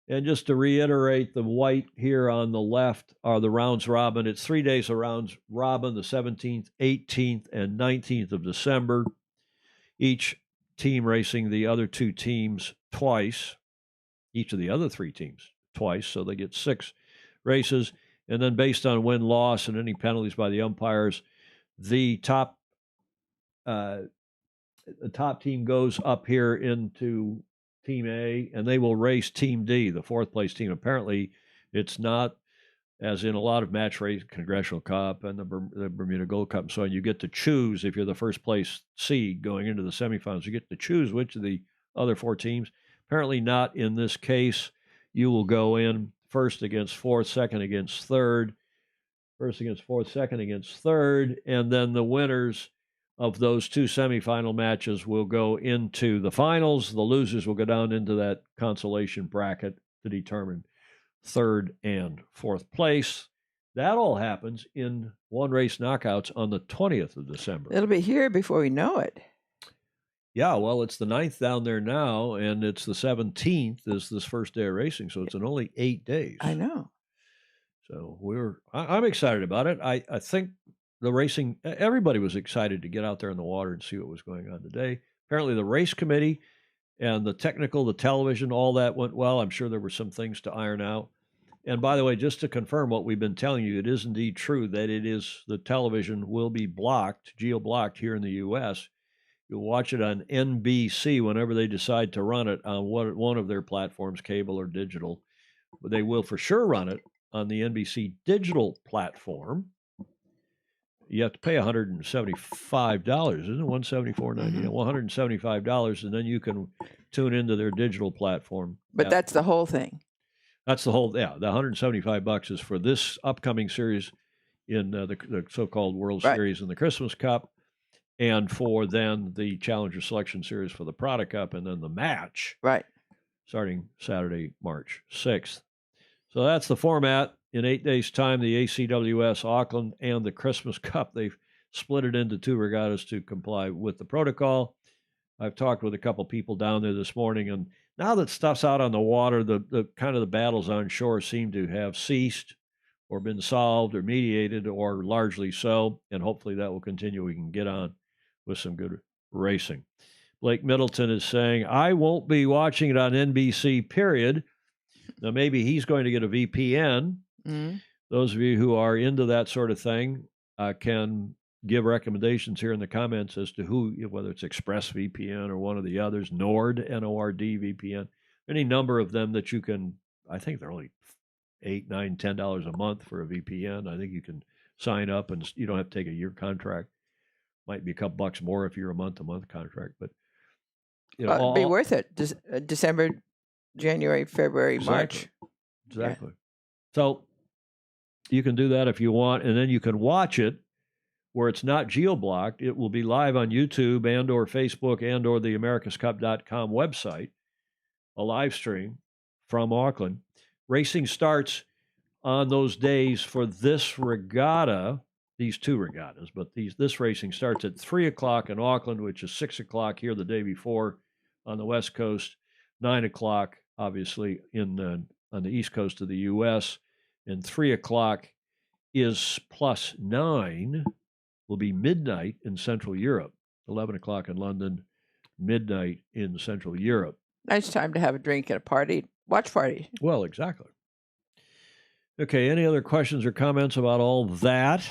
And just to reiterate, the white here on the left are the rounds robin. It's 3 days of rounds robin, the 17th, 18th, and 19th of December. Each team racing the other two teams twice, each of the other three teams twice, so they get 6 races. And then based on win-loss and any penalties by the umpires, the top team goes up here into Team A, and they will race Team D, the 4th place team. Apparently, it's not, as in a lot of match race, Congressional Cup and the Bermuda Gold Cup and so on, you get to choose, if you're the first place seed going into the semifinals, you get to choose which of the other 4 teams. Apparently not in this case. You will go in first against 4th, second against 3rd, first against 4th, second against 3rd, and then the winners of those 2 semifinal matches will go into the finals. The losers will go down into that consolation bracket to determine 3rd and 4th place. That all happens in one race knockouts on the 20th of December. It'll be here before we know it. Yeah, well, it's the 9th down there now, and it's the 17th is this first day of racing, so it's in only 8 days. I know. So I'm excited about it. I think the racing, everybody was excited to get out there in the water and see what was going on today. Apparently the race committee and the technical, the television, all that went well. I'm sure there were some things to iron out. And by the way, just to confirm what we've been telling you, it is indeed true that the television will be geo-blocked here in the U.S. You'll watch it on NBC whenever they decide to run it on one of their platforms, cable or digital. But they will for sure run it on the NBC digital platform. You have to pay $175, isn't it? $174.99. $175, and then you can tune into their digital platform. But that's the whole thing. That's the whole, yeah. The $175 is for this upcoming series in the so-called World Series and the Christmas Cup, and for then the Challenger Selection Series for the Prada Cup, and then the match. Right. Starting Saturday, March 6th. So that's the format. In 8 days' time, the ACWS Auckland and the Christmas Cup, they've split it into 2 regattas to comply with the protocol. I've talked with a couple people down there this morning, and now that stuff's out on the water, the kind of the battles on shore seem to have ceased. or been solved or mediated, or largely so. And hopefully that will continue. We can get on with some good racing. Blake Middleton is saying, I won't be watching it on NBC, period. Now, maybe he's going to get a VPN. Mm-hmm. Those of you who are into that sort of thing can give recommendations here in the comments as to who, whether it's ExpressVPN or one of the others, Nord, N-O-R-D VPN, any number of them that you can, I think they're only $8, $9, $10 a month for a VPN. I think you can sign up and you don't have to take a year contract. Might be a couple bucks more if you're a month-to-month contract, but it'd be worth it. December, January, February, March. Exactly. Yeah. So you can do that if you want, and then you can watch it where it's not geo-blocked. It will be live on YouTube and or Facebook and or the americascup.com website, a live stream from Auckland. Racing starts on those days for this regatta, these two regattas, but this racing starts at 3 o'clock in Auckland, which is 6 o'clock here the day before on the West Coast, 9 o'clock, obviously, on the East Coast of the U.S., and 3 o'clock is plus 9, will be midnight in Central Europe, 11 o'clock in London, midnight in Central Europe. Nice time to have a drink at a party, watch party. Well, exactly. Okay, any other questions or comments about all that?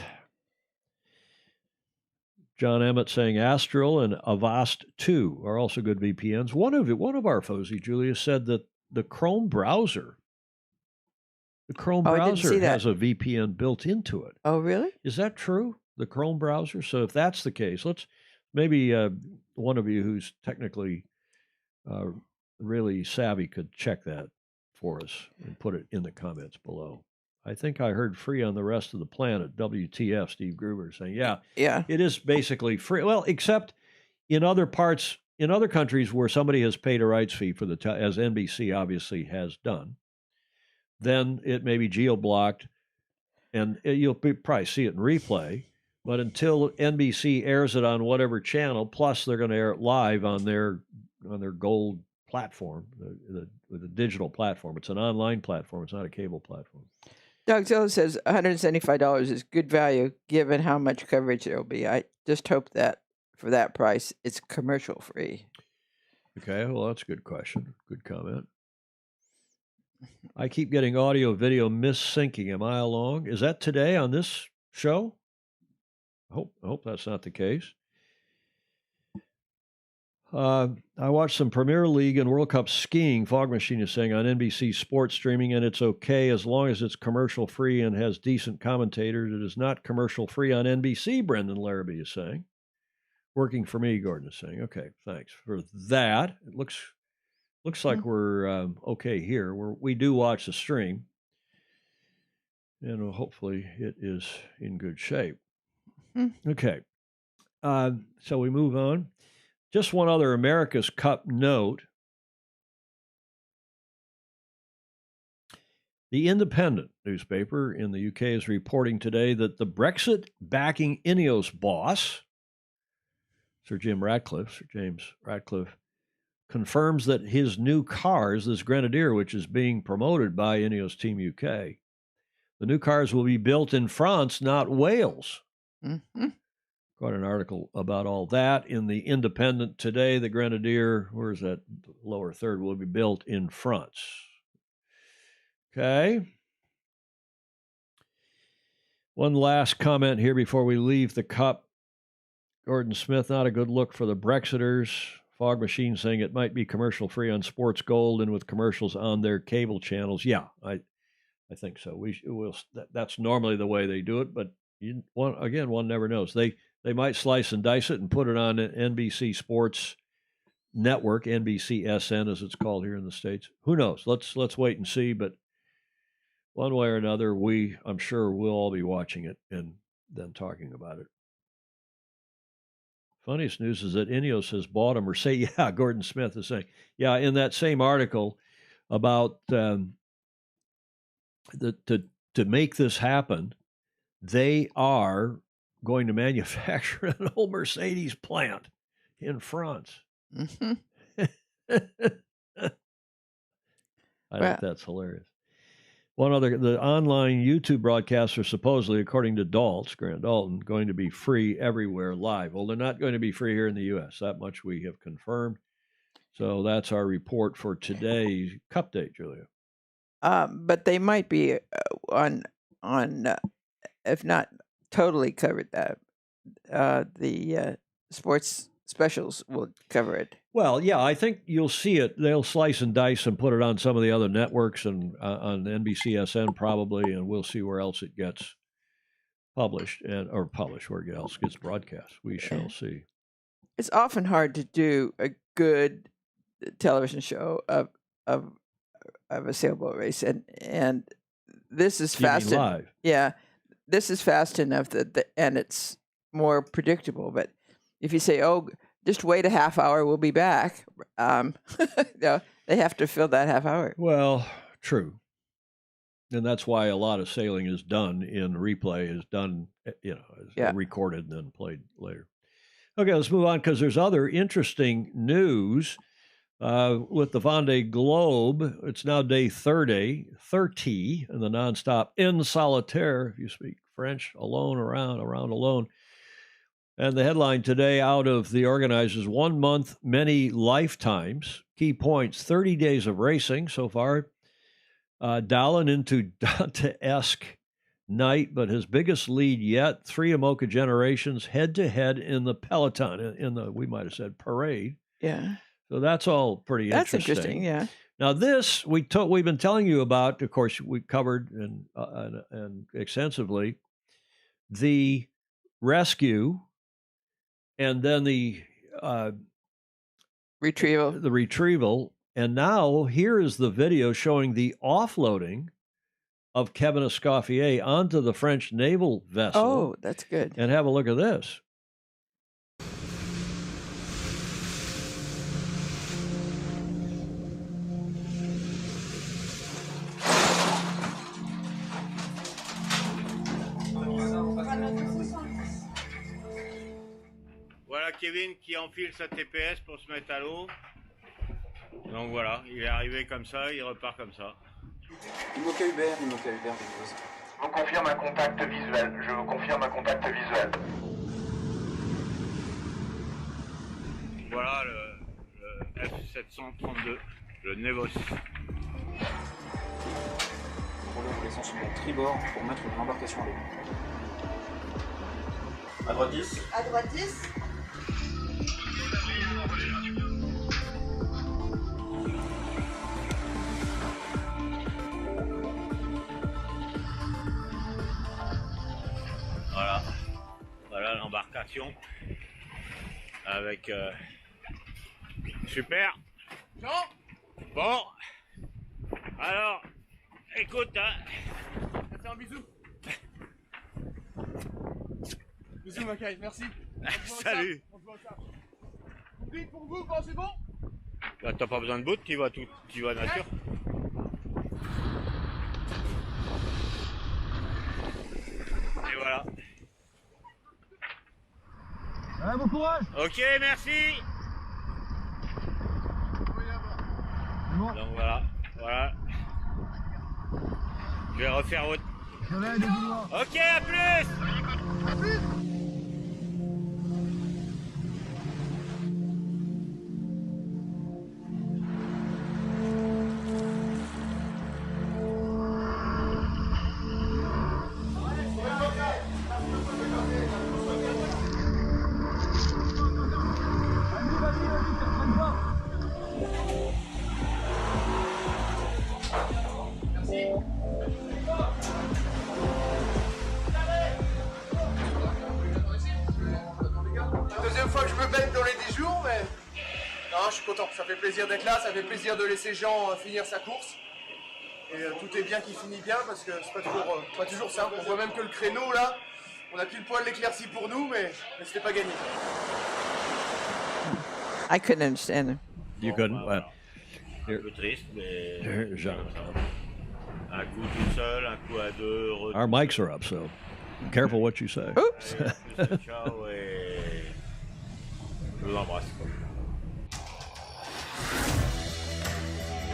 John Emmett saying Astral and Avast 2 are also good VPNs. One of our FOSI, Julia, said that the Chrome browser has a VPN built into it. Oh, really? Is that true? The Chrome browser? So if that's the case, let's maybe one of you who's technically really savvy could check that for us and put it in the comments below. I think I heard free on the rest of the planet, WTF, Steve Gruber saying, yeah, it is basically free. Well, except in other parts, in other countries where somebody has paid a rights fee for as NBC obviously has done, then it may be geo-blocked and you'll probably see it in replay. But until NBC airs it on whatever channel, plus they're going to air it live on their gold platform, the digital platform. It's an online platform. It's not a cable platform. Doug Zilla says $175 is good value given how much coverage there will be. I just hope that for that price, it's commercial free. Okay, well, that's a good question. Good comment. I keep getting audio video mis-syncing. Am I along? Is that today on this show? I hope that's not the case. I watched some Premier League and World Cup skiing, Fog Machine is saying, on NBC Sports streaming, and it's okay as long as it's commercial-free and has decent commentators. It is not commercial-free on NBC, Brendan Larrabee is saying. Working for me, Gordon is saying. Okay, thanks for that. It looks like we're okay here. We do watch the stream, and hopefully it is in good shape. Okay, so we move on. Just one other America's Cup note. The Independent newspaper in the UK is reporting today that the Brexit-backing Ineos boss, Sir James Ratcliffe, confirms that his new cars, this Grenadier, which is being promoted by Ineos Team UK, the new cars will be built in France, not Wales. Mm-hmm. Got an article about all that in the Independent today. The Grenadier, where's that lower third, will be built in France. Okay. One last comment here before we leave the Cup. Gordon Smith, not a good look for the Brexiters. Fog Machine saying it might be commercial free on Sports Gold and with commercials on their cable channels. Yeah, I think so. That's normally the way they do it, but one never knows. They might slice and dice it and put it on NBC Sports Network, NBCSN as it's called here in the States. Who knows? Let's wait and see. But one way or another, I'm sure we'll all be watching it and then talking about it. Funniest news is that Ineos has bought a Mercedes. Yeah, Gordon Smith is saying, yeah, in that same article about to make this happen, they are going to manufacture an old Mercedes plant in France. Mm-hmm. I think that's hilarious. One other, the online YouTube broadcasts are supposedly, according to Grant Dalton, going to be free everywhere live. Well, they're not going to be free here in the U.S. That much we have confirmed. So that's our report for today's Cup Day, Julia. But they might be on if not totally covered that. The sports specials will cover it. Well, yeah, I think you'll see it. They'll slice and dice and put it on some of the other networks and on NBCSN probably, and we'll see where else it gets published or where else gets broadcast. We shall see. It's often hard to do a good television show of a sailboat race, and this is fast live. Yeah, this is fast enough and it's more predictable. But if you say, "Oh, just wait a half hour, we'll be back," they have to fill that half hour. Well, true, and that's why a lot of sailing is done in replay, is done, recorded and then played later. Okay, let's move on because there's other interesting news. With the Vendée Globe, it's now day 30 in the nonstop in solitaire, if you speak French, alone, around alone. And the headline today out of the organizers, 1 month, many lifetimes. Key points, 30 days of racing so far. Dallin into Dante-esque night, but his biggest lead yet, 3 Amoca generations head-to-head in the peloton, in the, we might have said, parade. Yeah. So that's all pretty interesting. That's interesting, yeah. Now this we've been telling you about. Of course, we covered and extensively the rescue, and then the retrieval, and now here is the video showing the offloading of Kevin Escoffier onto the French naval vessel. Oh, that's good. And have a look at this. Voilà Kevin qui enfile sa TPS pour se mettre à l'eau. Donc voilà, il est arrivé comme ça, il repart comme ça. IMOCA Hubert, Je vous confirme un contact visuel. Voilà le F732, le Nevos. Contrôleur laissant sur mon tribord pour mettre une embarcation à l'eau. À droite 10. À droite 10. Voilà l'embarcation avec super. Bon, alors écoute, Fais un bisou. Bisous Mackay, merci. Salut. On se voit ça. Compris pour vous, bon, c'est bon? Bah, t'as pas besoin de bout, tu vas nature. Et voilà. Allez, bon courage. Ok, merci. Donc voilà. Je vais refaire autre. Ok, à plus. À plus. Deuxième fois que je me baigne dans les 10 jours, mais non, je suis content. Ça fait plaisir d'être là, ça fait plaisir de laisser Jean finir sa course. Et tout est bien qui finit bien parce que c'est pas toujours simple. On voit même que le créneau là, on a pile poil l'éclaircie pour nous, mais c'était pas gagné. I couldn't understand him. You couldn't? Voilà. Un peu triste, mais Jean. un coup tout seul, un coup à deux. Our mics are up, so careful what you say. Oops. Ciao et je vous embrasse.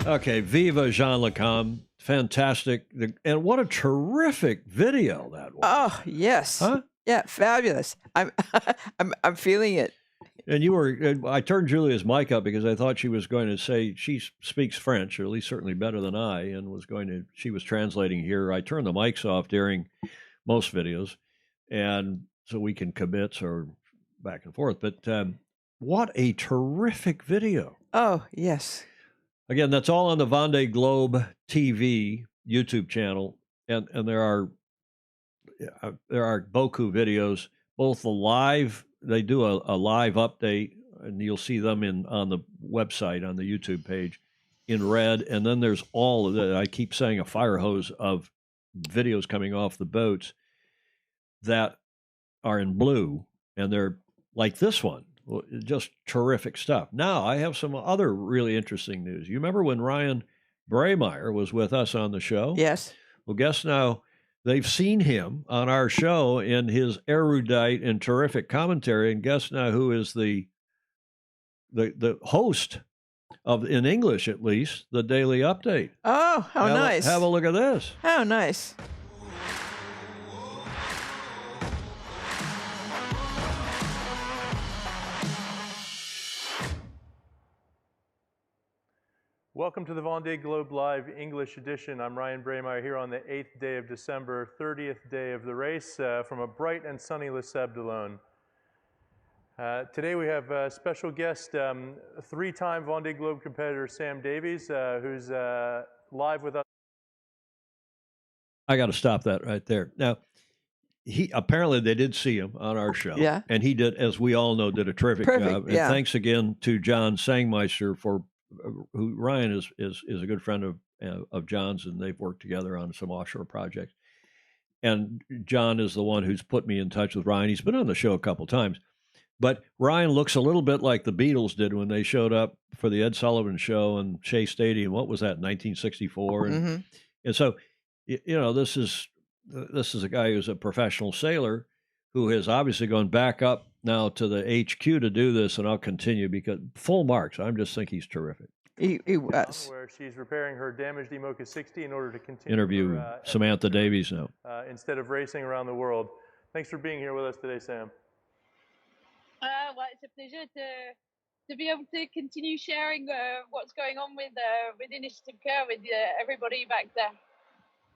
Okay, viva Jean Lecomte, fantastic. And what a terrific video that was. Oh, yes. Huh? Yeah, fabulous. I'm I'm feeling it. And I turned Julia's mic up because I thought she was going to say she speaks French, or at least certainly better than I, and she was translating here. I turned the mics off during most videos, and so we can commit or back and forth. But what a terrific video. Oh, yes. Again, that's all on the Vendée Globe TV YouTube channel, and there are beaucoup videos, both the live. They do a live update, and you'll see them on the website on the YouTube page in red, and then there's all of that. I keep saying a fire hose of videos coming off the boats that are in blue, and they're like this one. Just terrific stuff. Now, I have some other really interesting news. You remember when Ryan Braymeyer was with us on the show? Yes. Well, guess now they've seen him on our show in his erudite and terrific commentary, and guess now who is the host of, in English at least, the Daily Update. Oh, how nice. Have a look at this. How nice. Welcome to the Vendée Globe Live English edition. I'm Ryan Braymeyer here on the 8th day of December, 30th day of the race from a bright and sunny Les Sables d'Olonne. Today we have a special guest, three-time Vendée Globe competitor Sam Davies, who's live with us. I got to stop that right there. Now, apparently they did see him on our show. Yeah. And he did, as we all know, did a terrific job. And thanks again to John Sangmeister who Ryan is a good friend of John's, and they've worked together on some offshore projects. And John is the one who's put me in touch with Ryan. He's been on the show a couple times, but Ryan looks a little bit like the Beatles did when they showed up for the Ed Sullivan Show in Shea Stadium. What was that, 1964? And so, this is a guy who's a professional sailor who has obviously gone back up now to the HQ to do this, and I'll continue because full marks. I just think he's terrific. He was. Where she's repairing her damaged Imoca 60 in order to continue. Interview Samantha Davies now. Instead of racing around the world. Thanks for being here with us today, Sam. Well, it's a pleasure to be able to continue sharing what's going on with Initiative Care with everybody back there.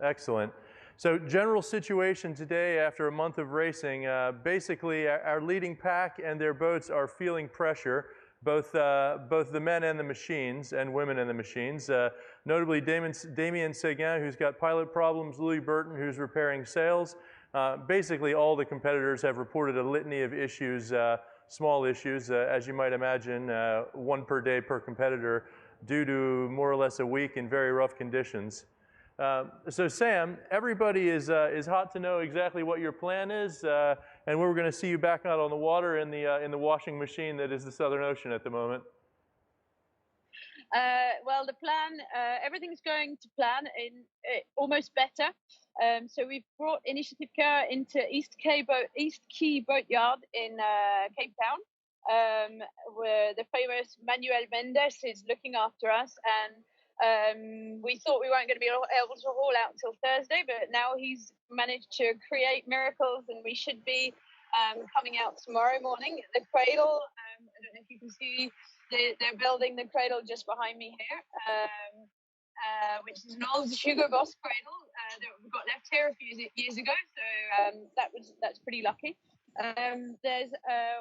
Excellent. So general situation today after a month of racing, basically our leading pack and their boats are feeling pressure, both the men and the machines, and women and the machines. Notably Damien Seguin, who's got pilot problems, Louis Burton, who's repairing sails. Basically all the competitors have reported a litany of issues, small issues, as you might imagine, one per day per competitor, due to more or less a week in very rough conditions. So Sam, everybody is hot to know exactly what your plan is, and we're going to see you back out on the water in the washing machine that is the Southern Ocean at the moment. Well, the plan, everything's going to plan, almost better. So we've brought Initiative Care into East Key Boat Yard in Cape Town, where the famous Manuel Mendes is looking after us, and we thought we weren't going to be able to haul out until Thursday, but now he's managed to create miracles, and we should be coming out tomorrow morning. The cradle, I don't know if you can see, they're building the cradle just behind me here, which is an old Hugo Boss cradle that we got left here a few years ago, so that's pretty lucky. There's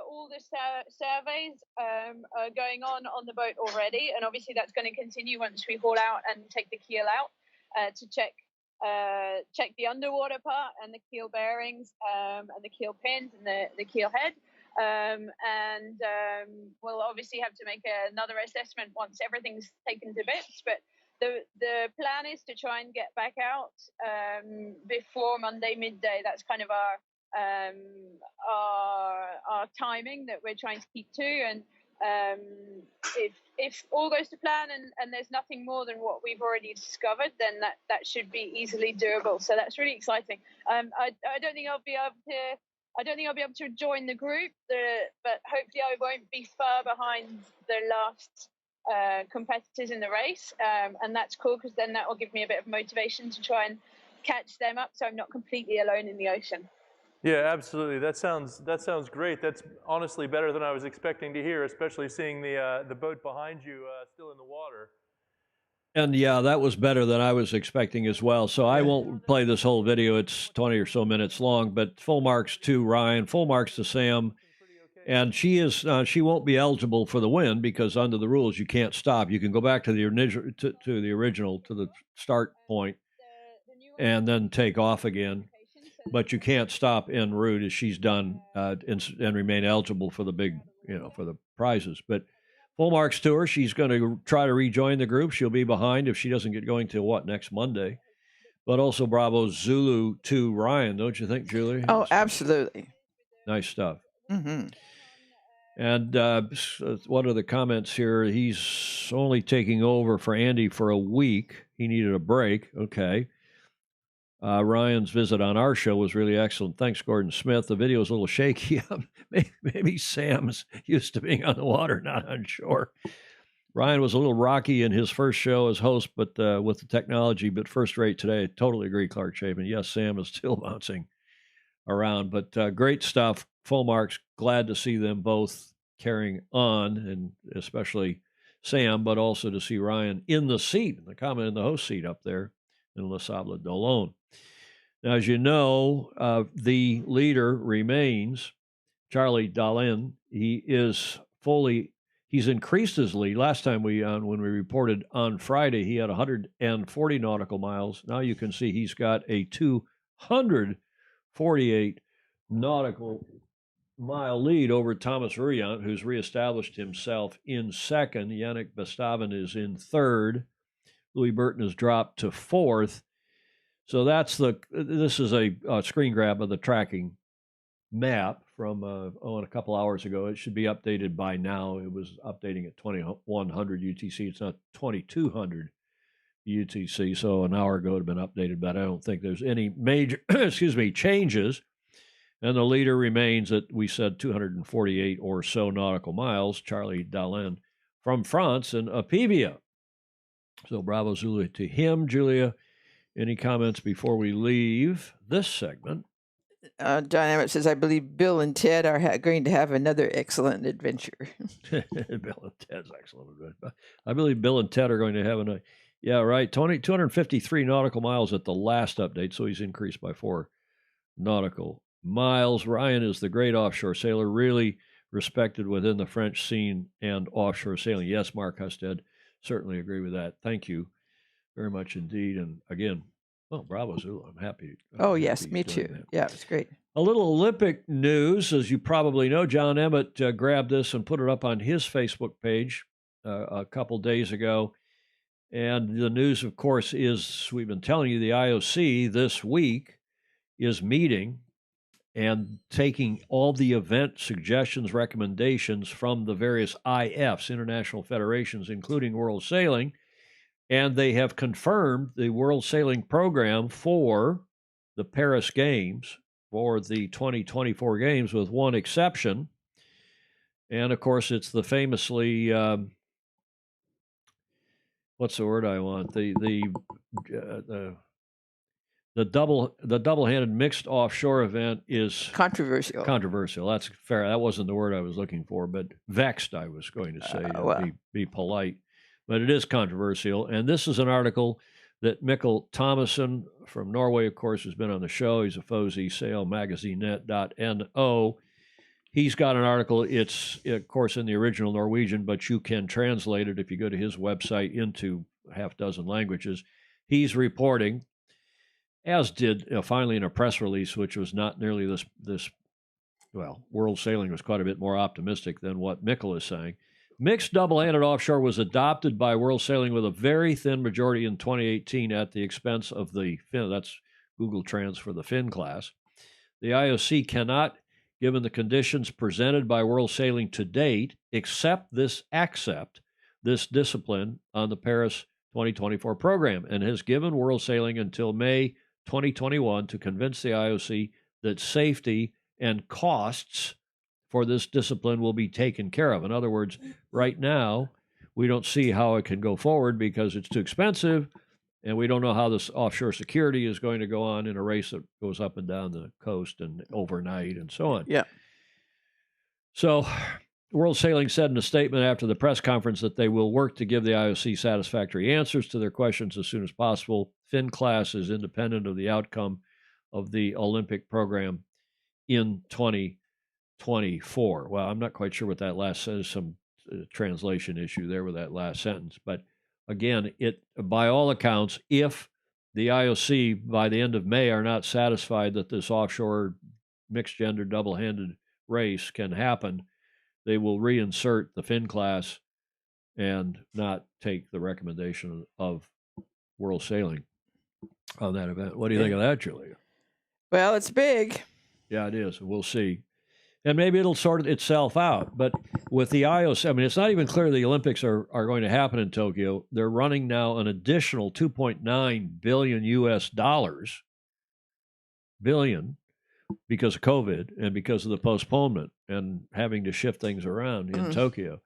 all the surveys are going on the boat already, and obviously that's going to continue once we haul out and take the keel out to check the underwater part and the keel bearings and the keel pins and the keel head. We'll obviously have to make another assessment once everything's taken to bits, but the plan is to try and get back out before Monday midday. That's kind of our timing that we're trying to keep to, and if all goes to plan and there's nothing more than what we've already discovered, then that should be easily doable. So that's really exciting. I don't think I'll be able to join the group, but hopefully I won't be far behind the last competitors in the race, and that's cool because then that will give me a bit of motivation to try and catch them up, so I'm not completely alone in the ocean. Yeah, absolutely. That sounds great. That's honestly better than I was expecting to hear, especially seeing the boat behind you still in the water. And yeah, that was better than I was expecting as well. So I won't play this whole video. It's 20 or so minutes long, but full marks to Ryan, full marks to Sam. And she won't be eligible for the win because under the rules you can't stop. You can go back to the original to the start point and then take off again, but you can't stop en route as she's done and remain eligible for the big, for the prizes. But full marks to her. She's going to try to rejoin the group. She'll be behind if she doesn't get going till next Monday. But also bravo Zulu to Ryan, don't you think, Julie? Oh, absolutely. Nice stuff. Mm-hmm. And what are the comments here? He's only taking over for Andy for a week. He needed a break. Okay. Ryan's visit on our show was really excellent. Thanks, Gordon Smith. The video is a little shaky. Maybe Sam's used to being on the water, not on shore. Ryan was a little rocky in his first show as host, but with the technology, but first rate today. I totally agree, Clark Chapin. Yes, Sam is still bouncing around, but great stuff. Full marks. Glad to see them both carrying on, and especially Sam, but also to see Ryan in the seat, the comment in the host seat up there in La Sable d'Olonne. Now, as you know, the leader remains Charlie Dahlin. He's increased his lead. Last time when we reported on Friday, he had 140 nautical miles. Now you can see he's got a 248 nautical mile lead over Thomas Ruyant, who's reestablished himself in second. Yannick Bestaven is in third. Louis Burton has dropped to fourth. So this is a screen grab of the tracking map from a couple hours ago. It should be updated by now. It was updating at 2100 UTC. It's not 2200 UTC. So an hour ago it had been updated, but I don't think there's any major changes. And the leader remains at, we said, 248 or so nautical miles, Charlie Dahlin from France and Apivia. So bravo Zulu to him. Julia, any comments before we leave this segment? John Emmett says, I believe Bill and Ted are going to have another excellent adventure. Bill and Ted's excellent adventure. I believe Bill and Ted are going to have yeah, right. 253 nautical miles at the last update, so he's increased by 4 nautical miles. Ryan is the great offshore sailor, really respected within the French scene and offshore sailing. Yes, Mark Husted, certainly agree with that. Thank you very much indeed. And again, bravo, Zulu. I'm happy. Yes, me too. That. Yeah, it's great. A little Olympic news, as you probably know. John Emmett grabbed this and put it up on his Facebook page a couple days ago. And the news, of course, is we've been telling you the IOC this week is meeting and taking all the event suggestions, recommendations from the various IFs, international federations, including World Sailing, and they have confirmed the World Sailing Program for the Paris Games, for the 2024 Games, with one exception. And, of course, it's the famously, what's the word I want? The double-handed mixed offshore event is controversial. Controversial. That's fair. That wasn't the word I was looking for, but vexed, I was going to say, be polite. But it is controversial. And this is an article that Mikkel Thomassen from Norway, of course, has been on the show. He's a FOSI Sail Magasinet.no. He's got an article. It's, of course, in the original Norwegian, but you can translate it if you go to his website into half dozen languages. He's reporting, as did finally in a press release, which was not nearly this. Well, World Sailing was quite a bit more optimistic than what Mikkel is saying. Mixed double-handed offshore was adopted by World Sailing with a very thin majority in 2018 at the expense of the Finn. That's Google Trans for the Finn class. The IOC cannot, given the conditions presented by World Sailing to date, accept this discipline on the Paris 2024 program, and has given World Sailing until May 2021 to convince the IOC that safety and costs for this discipline will be taken care of. In other words, right now, we don't see how it can go forward because it's too expensive, and we don't know how this offshore security is going to go on in a race that goes up and down the coast and overnight and so on. Yeah. So World Sailing said in a statement after the press conference that they will work to give the IOC satisfactory answers to their questions as soon as possible. Finn class is independent of the outcome of the Olympic program in 2024. Well, I'm not quite sure what that last says, some translation issue there with that last sentence. But again, by all accounts, if the IOC by the end of May are not satisfied that this offshore mixed gender double-handed race can happen, they will reinsert the Finn class and not take the recommendation of World Sailing on that event. What do you think of that, Julia? Well, it's big. Yeah, it is. We'll see. And maybe it'll sort itself out. But with the IOC, I mean, it's not even clear the Olympics are going to happen in Tokyo. They're running now an additional $2.9 billion because of COVID and because of the postponement and having to shift things around in Tokyo.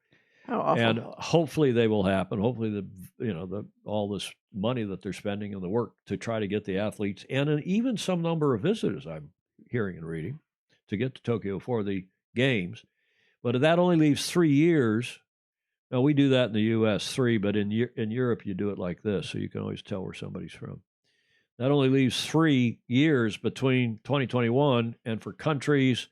How awful. And hopefully they will happen. Hopefully all this money that they're spending and the work to try to get the athletes and even some number of visitors I'm hearing and reading to get to Tokyo for the games. But that only leaves 3 years. Now we do that in the U.S. 3, but in Europe you do it like this, so you can always tell where somebody's from. That only leaves 3 years between 2021 and for countries.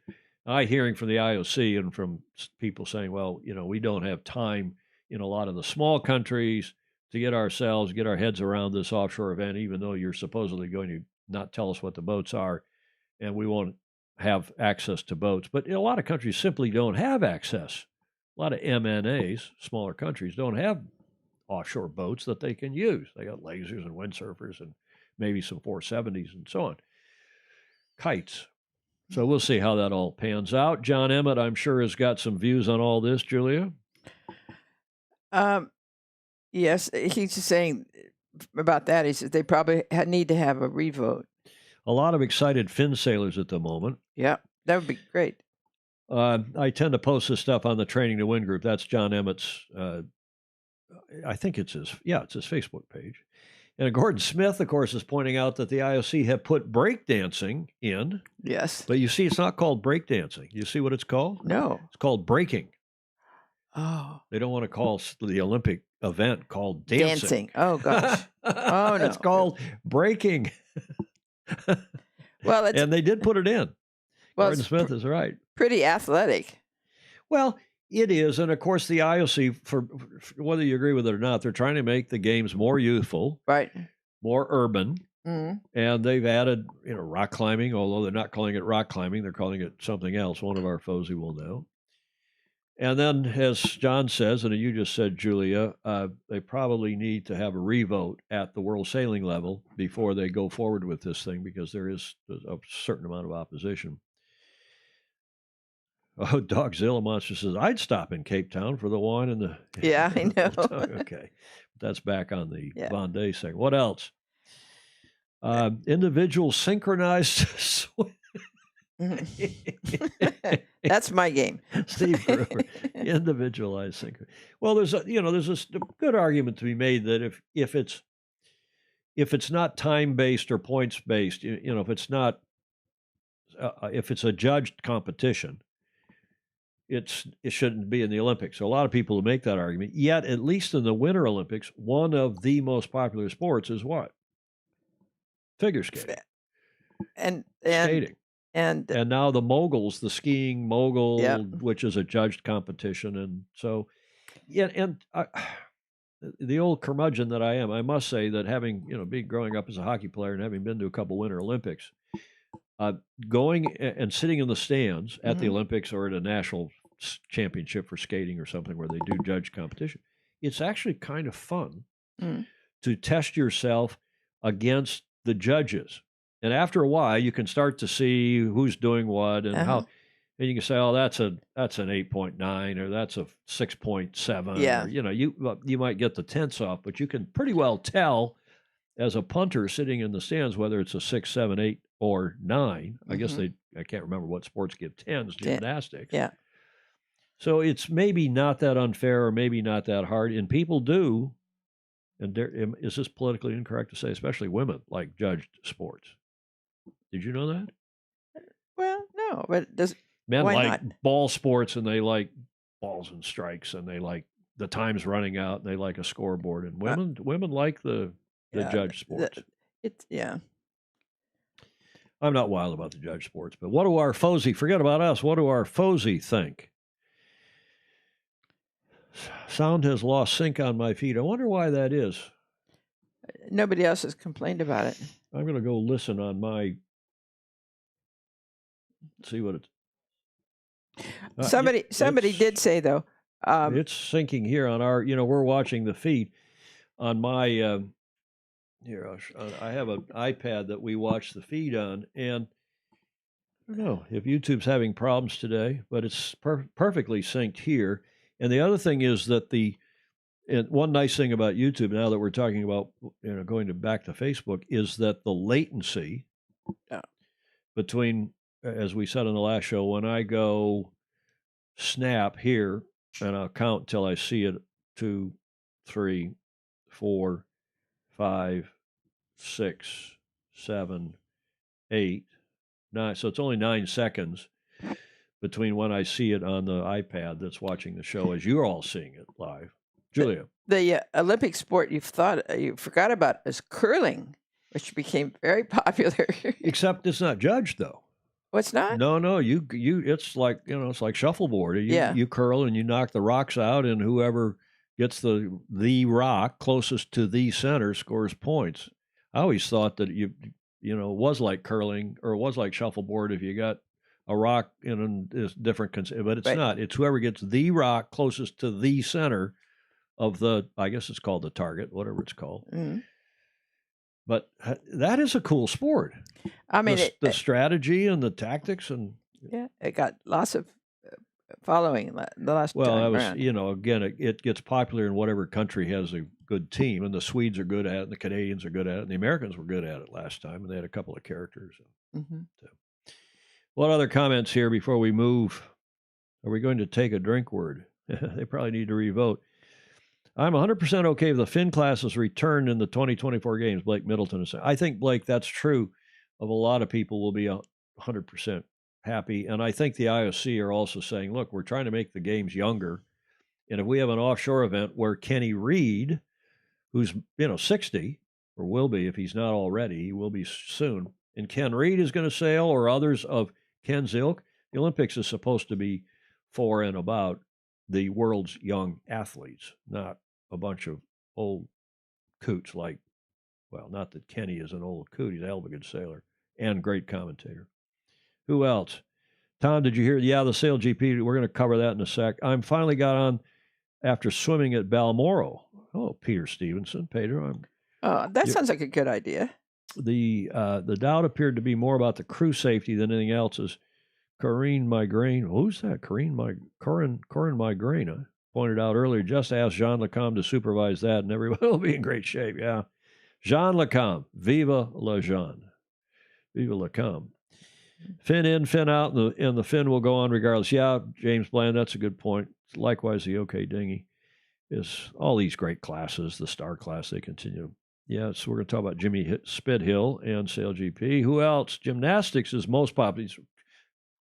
I'm hearing from the IOC and from people saying, well, we don't have time in a lot of the small countries to get our heads around this offshore event, even though you're supposedly going to not tell us what the boats are, and we won't have access to boats. But a lot of countries simply don't have access. A lot of MNAs, smaller countries, don't have offshore boats that they can use. They got lasers and windsurfers and maybe some 470s and so on. Kites. So we'll see how that all pans out. John Emmett, I'm sure, has got some views on all this, Julia. Yes, he's just saying about that. He says they probably need to have a revote. A lot of excited Finn sailors at the moment. Yeah, that would be great. I tend to post this stuff on the Training to Win group. That's John Emmett's, I think it's his Facebook page. And Gordon Smith, of course, is pointing out that the IOC have put breakdancing in. Yes. But you see, it's not called breakdancing. You see what it's called? No. It's called breaking. Oh. They don't want to call the Olympic event called dancing. Oh, gosh. Oh, no. It's called breaking. Well, and they did put it in. Well, Gordon Smith is right. Pretty athletic. Well, it is. And of course, the IOC, for whether you agree with it or not, they're trying to make the games more youthful, right, more urban. Mm-hmm. And they've added, rock climbing, although they're not calling it rock climbing. They're calling it something else. One of our FOSI will know. And then, as John says, and you just said, Julia, they probably need to have a revote at the World Sailing level before they go forward with this thing, because there's a certain amount of opposition. Oh, Dogzilla Monster says, I'd stop in Cape Town for the wine and the... Yeah, I know. Okay. That's back on the Vendée segment. What else? Individual synchronized swim. That's my game. Steve Gruber, individualized synchronized. Well, there's a good argument to be made that if it's not time-based or points-based, if it's a judged competition, it shouldn't be in the Olympics. So a lot of people make that argument. Yet, at least in the Winter Olympics, one of the most popular sports is what? Figure skating. And skating. And now the moguls, the skiing mogul, which is a judged competition. And so, the old curmudgeon that I am, I must say that having, growing up as a hockey player and having been to a couple Winter Olympics, going and sitting in the stands at the Olympics or at a national championship for skating or something where they do judge competition, it's actually kind of fun to test yourself against the judges. And after a while, you can start to see who's doing what and how, and you can say, "Oh, that's an 8.9 or that's a 6.7." Yeah, or, you might get the tenths off, but you can pretty well tell as a punter sitting in the stands whether it's a 6, 7, 8, or 9. I guess I can't remember what sports give 10s. Gymnastics. Yeah. So it's maybe not that unfair or maybe not that hard. And people do, and is this politically incorrect to say, especially women like judged sports? Did you know that? Well, no, but does Men why like not? ball sports and they like balls and strikes and they like the time's running out and they like a scoreboard. And women like the judged sports. Yeah. I'm not wild about the judge sports, but what do our FOSI, forget about us, what do our FOSI think? Sound has lost sync on my feed. I wonder why that is. Nobody else has complained about it. I'm going to go listen on my, see what it's. Somebody did say, though. It's syncing here on our, we're watching the feed on my, here, I have an iPad that we watch the feed on, and I don't know if YouTube's having problems today, but it's perfectly synced here. And the other thing is that and one nice thing about YouTube, now that we're talking about going back to Facebook, is that the latency between, as we said in the last show, when I go snap here, and I'll count till I see it 2, 3, 4, 5, 6, 7, 8, 9. So it's only 9 seconds between when I see it on the iPad that's watching the show as you're all seeing it live. Julia. The Olympic sport you forgot about is curling, which became very popular. Except it's not judged, though. What's not? No. You. It's like it's like shuffleboard. You curl and you knock the rocks out, and whoever gets the rock closest to the center scores points. I always thought that it was like curling or it was like shuffleboard if you got a rock in a different, but it's not. It's whoever gets the rock closest to the center of I guess it's called the target, whatever it's called. Mm-hmm. But that is a cool sport. I mean, the strategy and the tactics and it got lots of following the last time around. Again, it gets popular in whatever country has a good team, and the Swedes are good at it, and the Canadians are good at it, and the Americans were good at it last time, and they had a couple of characters. Mm-hmm. So. What other comments here before we move? Are we going to take a drink word? They probably need to revote. I'm 100% okay if the Finn classes returned in the 2024 games, Blake Middleton is saying. I think, Blake, that's true of a lot of people will be 100% happy. And I think the IOC are also saying, look, we're trying to make the games younger. And if we have an offshore event where Kenny Reed, who's 60, or will be if he's not already, he will be soon, and Ken Reed is going to sail, or others of Ken's ilk, the Olympics is supposed to be for and about the world's young athletes, not a bunch of old coots not that Kenny is an old coot, he's a hell of a good sailor and great commentator. Who else? Tom, did you hear? Yeah, the Sail GP, we're going to cover that in a sec. I finally got on after swimming at Balmoral. Oh, Peter Stevenson, Pedro. That sounds like a good idea. The doubt appeared to be more about the crew safety than anything else. Is Corinne Migraine? Who's that? Corinne Migraine pointed out earlier. Just ask Jean Lecomte to supervise that, and everyone will be in great shape. Yeah, Jean Lecomte, viva la Jean, viva Lecomte. Fin in, fin out, and the fin will go on regardless. Yeah, James Bland, that's a good point. Likewise, the OK Dinghy is all these great classes. The Star class, they continue. Yeah, so we're going to talk about Jimmy Spithill and Sail GP. Who else? Gymnastics is most popular.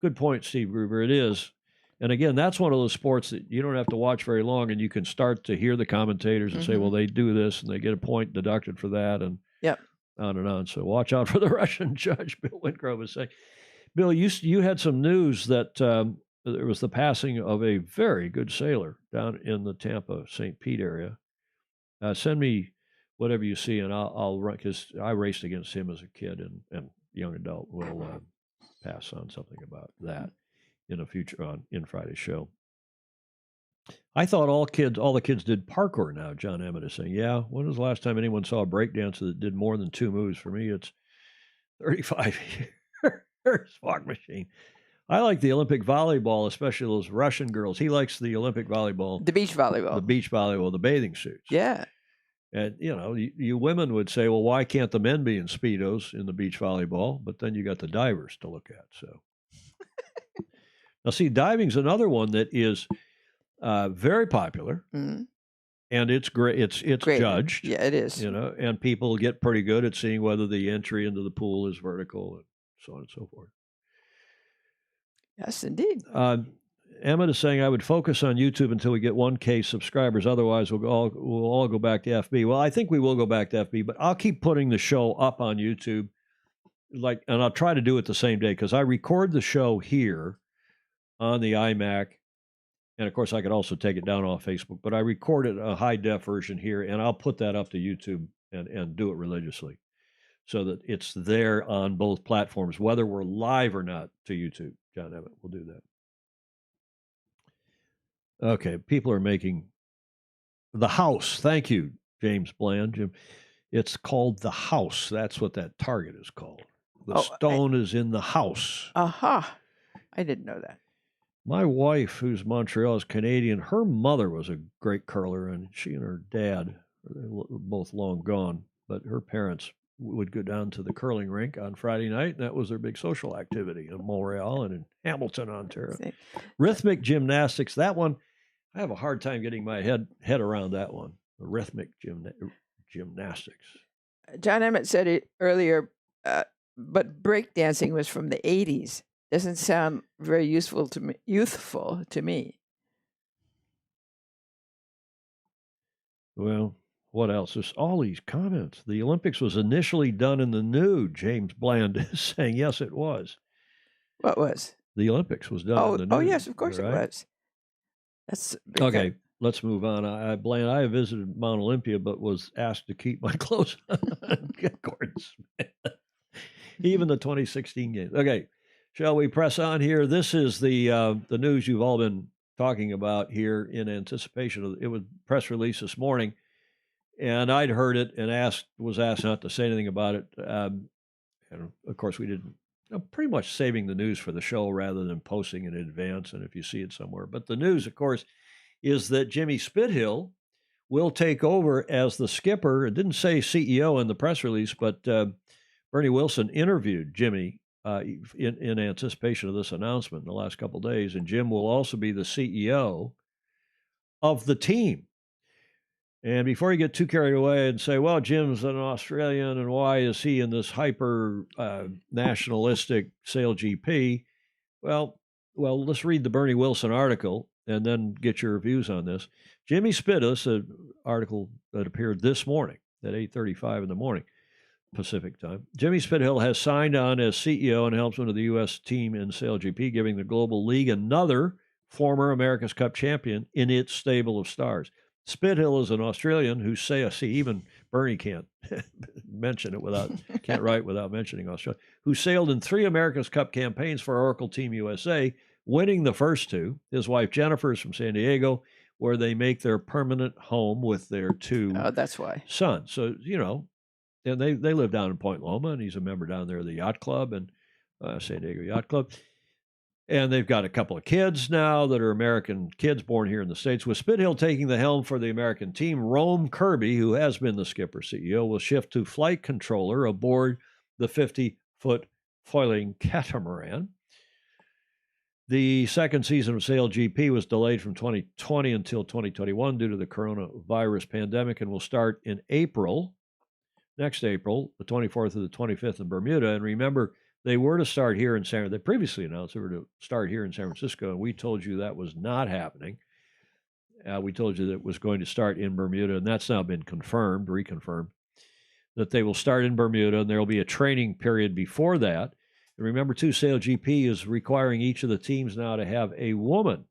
Good point, Steve Gruber. It is. And again, that's one of those sports that you don't have to watch very long, and you can start to hear the commentators and say, well, they do this, and they get a point deducted for that, and on and on. So watch out for the Russian judge, Bill Wingrove was saying. Bill, you had some news that there was the passing of a very good sailor down in the Tampa, St. Pete area. Send me whatever you see, and I'll run, because I raced against him as a kid and young adult. Will pass on something about that in a future in Friday's show. I thought all the kids did parkour now. John Emmett is saying, yeah. When was the last time anyone saw a breakdancer that did more than 2 moves? For me, it's 35 years. Walk machine. I like the Olympic volleyball, especially those Russian girls. He likes the Olympic volleyball. The beach volleyball. The bathing suits. Yeah. And, you women would say, well, why can't the men be in Speedos in the beach volleyball? But then you got the divers to look at. So now, see, diving's another one that is, Very popular. Mm-hmm. And it's great. It's Great. judged. Yeah, it is. And people get pretty good at seeing whether the entry into the pool is vertical and so on and so forth. Yes, indeed. Emmett is saying I would focus on YouTube until we get 1K subscribers. Otherwise, we'll all go back to FB. Well, I think we will go back to FB, but I'll keep putting the show up on YouTube. And I'll try to do it the same day because I record the show here on the iMac. And of course, I could also take it down off Facebook, but I recorded a high def version here, and I'll put that up to YouTube and do it religiously so that it's there on both platforms, whether we're live or not to YouTube. John Emmett will do that. Okay, people are making the house. Thank you, James Bland. Jim. It's called the house. That's what that target is called. The stone is in the house. Aha. I didn't know that. My wife, who's Montreal, is Canadian. Her mother was a great curler, and she and her dad, they're both long gone, but her parents would go down to the curling rink on Friday night, and that was their big social activity in Montreal and in Hamilton, Ontario. Rhythmic gymnastics, that one, I have a hard time getting my head around that one, the rhythmic gymnastics. John Emmett said it earlier, but breakdancing was from the 80s. Doesn't sound very youthful to me. Well, what else? There's all these comments. The Olympics was initially done in the nude. James Bland is saying, yes, it was. What was? The Olympics was done in the nude. Oh, yes, of course right? It was. That's okay. Let's move on. Bland, I visited Mount Olympia, but was asked to keep my clothes on. Gordon Smith. Even the 2016 games. Okay. Shall we press on here? This is the news you've all been talking about here in anticipation of it. Was press release this morning, and I'd heard it and was asked not to say anything about it. And of course, we didn't. Pretty much saving the news for the show rather than posting in advance. And if you see it somewhere, but the news, of course, is that Jimmy Spithill will take over as the skipper. It didn't say CEO in the press release, but Bernie Wilson interviewed Jimmy. In anticipation of this announcement in the last couple of days, and Jim will also be the CEO of the team. And before you get too carried away and say, well, Jim's an Australian, and why is he in this hyper nationalistic Sail GP? Well, let's read the Bernie Wilson article and then get your views on this. Jimmy Spithill, an article that appeared this morning at 8:35 in the morning. Pacific time. Jimmy Spithill has signed on as CEO and helpsman of the U.S. team in Sail GP, giving the Global League another former America's Cup champion in its stable of stars. Spithill is an Australian who even Bernie can't mention it can't write without mentioning Australia, who sailed in 3 America's Cup campaigns for Oracle Team USA, winning the first 2. His wife Jennifer is from San Diego, where they make their permanent home with their 2 that's why. sons. So, and they live down in Point Loma, and he's a member down there of the Yacht Club and San Diego Yacht Club. And they've got a couple of kids now that are American kids born here in the States. With Spithill taking the helm for the American team, Rome Kirby, who has been the skipper CEO, will shift to flight controller aboard the 50-foot foiling catamaran. The second season of Sail GP was delayed from 2020 until 2021 due to the coronavirus pandemic and will start in next April, the 24th to the 25th in Bermuda. And remember, they were to start here in they previously announced they were to start here in San Francisco, and we told you that was not happening. We told you that it was going to start in Bermuda, and that's now been reconfirmed, that they will start in Bermuda, and there will be a training period before that. And remember, too, Sail GP is requiring each of the teams now to have a woman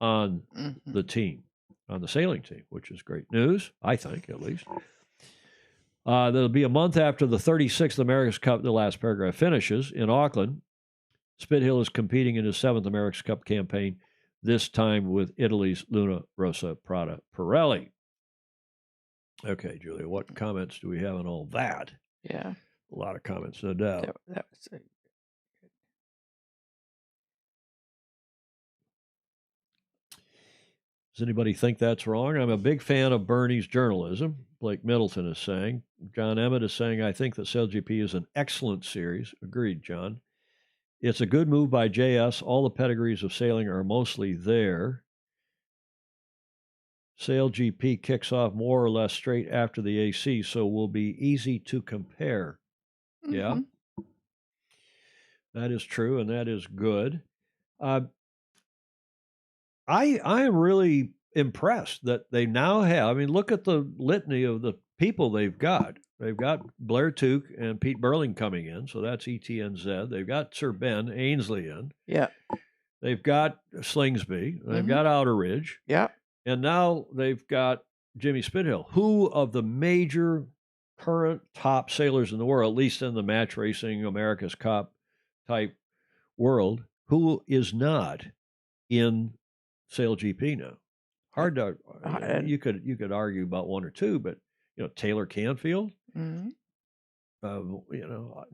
on the team, on the sailing team, which is great news, I think, at least. There'll be a month after the 36th America's Cup, the last paragraph finishes, in Auckland. Spithill is competing in his 7th America's Cup campaign, this time with Italy's Luna Rossa Prada Pirelli. Okay, Julia, what comments do we have on all that? Yeah. A lot of comments, no doubt. That was good. Does anybody think that's wrong? I'm a big fan of Bernie's journalism, Blake Middleton is saying. John Emmett is saying, I think that Sail GP is an excellent series. Agreed, John. It's a good move by JS. All the pedigrees of sailing are mostly there. Sail GP kicks off more or less straight after the AC, so will be easy to compare. Yeah, that is true, and that is good. I am really impressed that they now have. I mean, look at the litany of the people they've got. They've got Blair Tuke and Pete Burling coming in, so that's ETNZ. They've got Sir Ben Ainsley in. Yeah. They've got Slingsby. They've got Outer Ridge. Yeah. And now they've got Jimmy Spithill, who of the major current top sailors in the world, at least in the match racing, America's Cup type world, who is not in Sail GP now. Hard to you could argue about one or two, but Taylor Canfield. In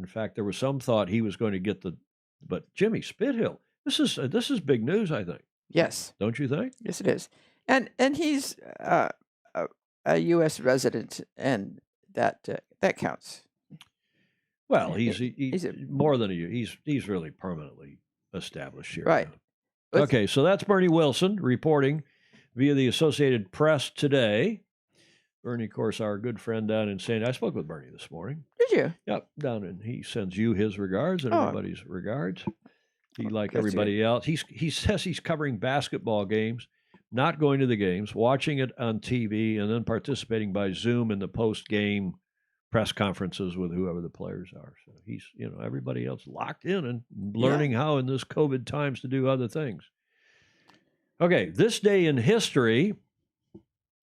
fact, there was some thought he was going to get but Jimmy Spithill. This is big news, I think. Yes. Don't you think? Yes, it is. And he's a U.S. resident, and that counts. Well, he's more than he's really permanently established here. Right. Okay, so that's Bernie Wilson reporting via the Associated Press today. Bernie, of course, our good friend down in I spoke with Bernie this morning. Did you? Yep, he sends you his regards and everybody's regards. He, like everybody else, he says he's covering basketball games, not going to the games, watching it on TV, and then participating by Zoom in the post-game press conferences with whoever the players are. So he's, everybody else locked in and learning how in this COVID times to do other things. Okay, this day in history,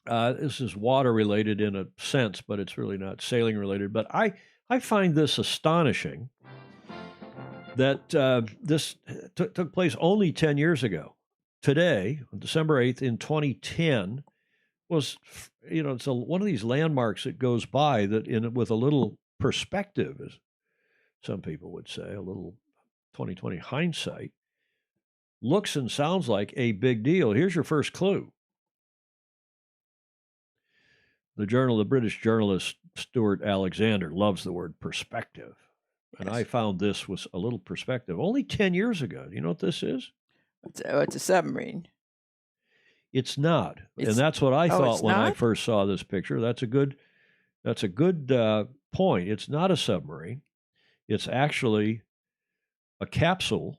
this is water related in a sense, but it's really not sailing related. But I find this astonishing that this took place only 10 years ago. Today, on December 8th in 2010, was, it's one of these landmarks that goes by that with a little perspective, as some people would say, a little 2020 hindsight, looks and sounds like a big deal. Here's your first clue. The British journalist Stuart Alexander loves the word perspective. And I found this was a little perspective only 10 years ago. Do you know what this is? It's a submarine. It's not. And that's what I thought when I first saw this picture. That's a good point. It's not a submarine. It's actually a capsule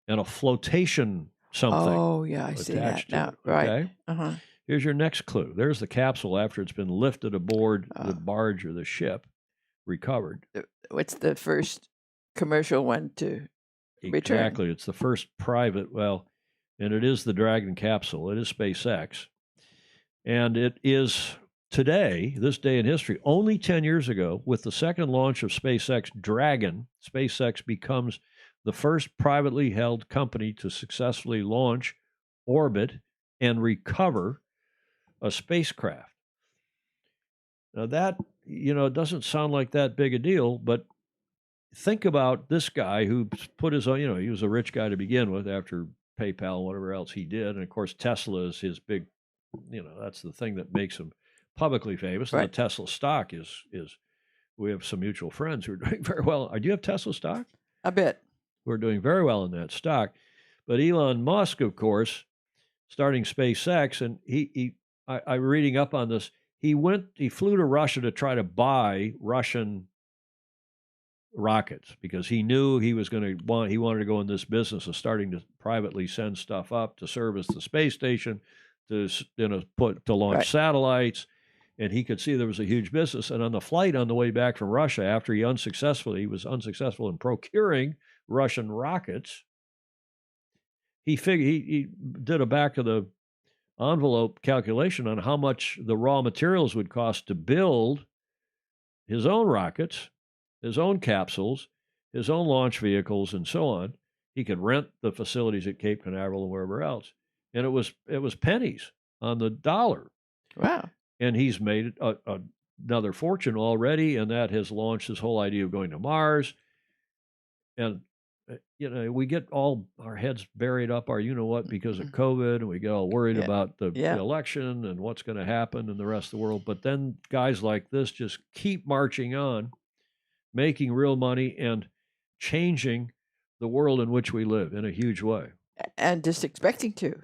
and a flotation something. Oh, yeah, I see that now. Right. Okay? Here's your next clue. There's the capsule after it's been lifted aboard the barge or the ship, recovered. What's the first commercial one to return? Exactly. It's the first private, and it is the Dragon capsule. It is SpaceX. And it is today, this day in history, only 10 years ago, with the second launch of SpaceX Dragon, SpaceX becomes the first privately held company to successfully launch, orbit, and recover a spacecraft. Now that, it doesn't sound like that big a deal, but think about this guy who put his own, he was a rich guy to begin with after PayPal and whatever else he did. And of course, Tesla is his big, that's the thing that makes him publicly famous. Right. And the Tesla stock is, we have some mutual friends who are doing very well. Do you have Tesla stock? A bit. We're doing very well in that stock. But Elon Musk, of course, starting SpaceX, and I'm reading up on this. He flew to Russia to try to buy Russian rockets because he knew he wanted to go in this business of starting to privately send stuff up to service the space station, to launch satellites, and he could see there was a huge business. And on the flight on the way back from Russia, after he was unsuccessful in procuring Russian rockets, he did a back of the envelope calculation on how much the raw materials would cost to build his own rockets, his own capsules, his own launch vehicles, and so on. He could rent the facilities at Cape Canaveral and wherever else, and it was pennies on the dollar. Wow! And he's made another fortune already, and that has launched his whole idea of going to Mars. And we get all our heads buried up because of COVID, and we get all worried about the election and what's going to happen in the rest of the world. But then guys like this just keep marching on, making real money and changing the world in which we live in a huge way. And just expecting to.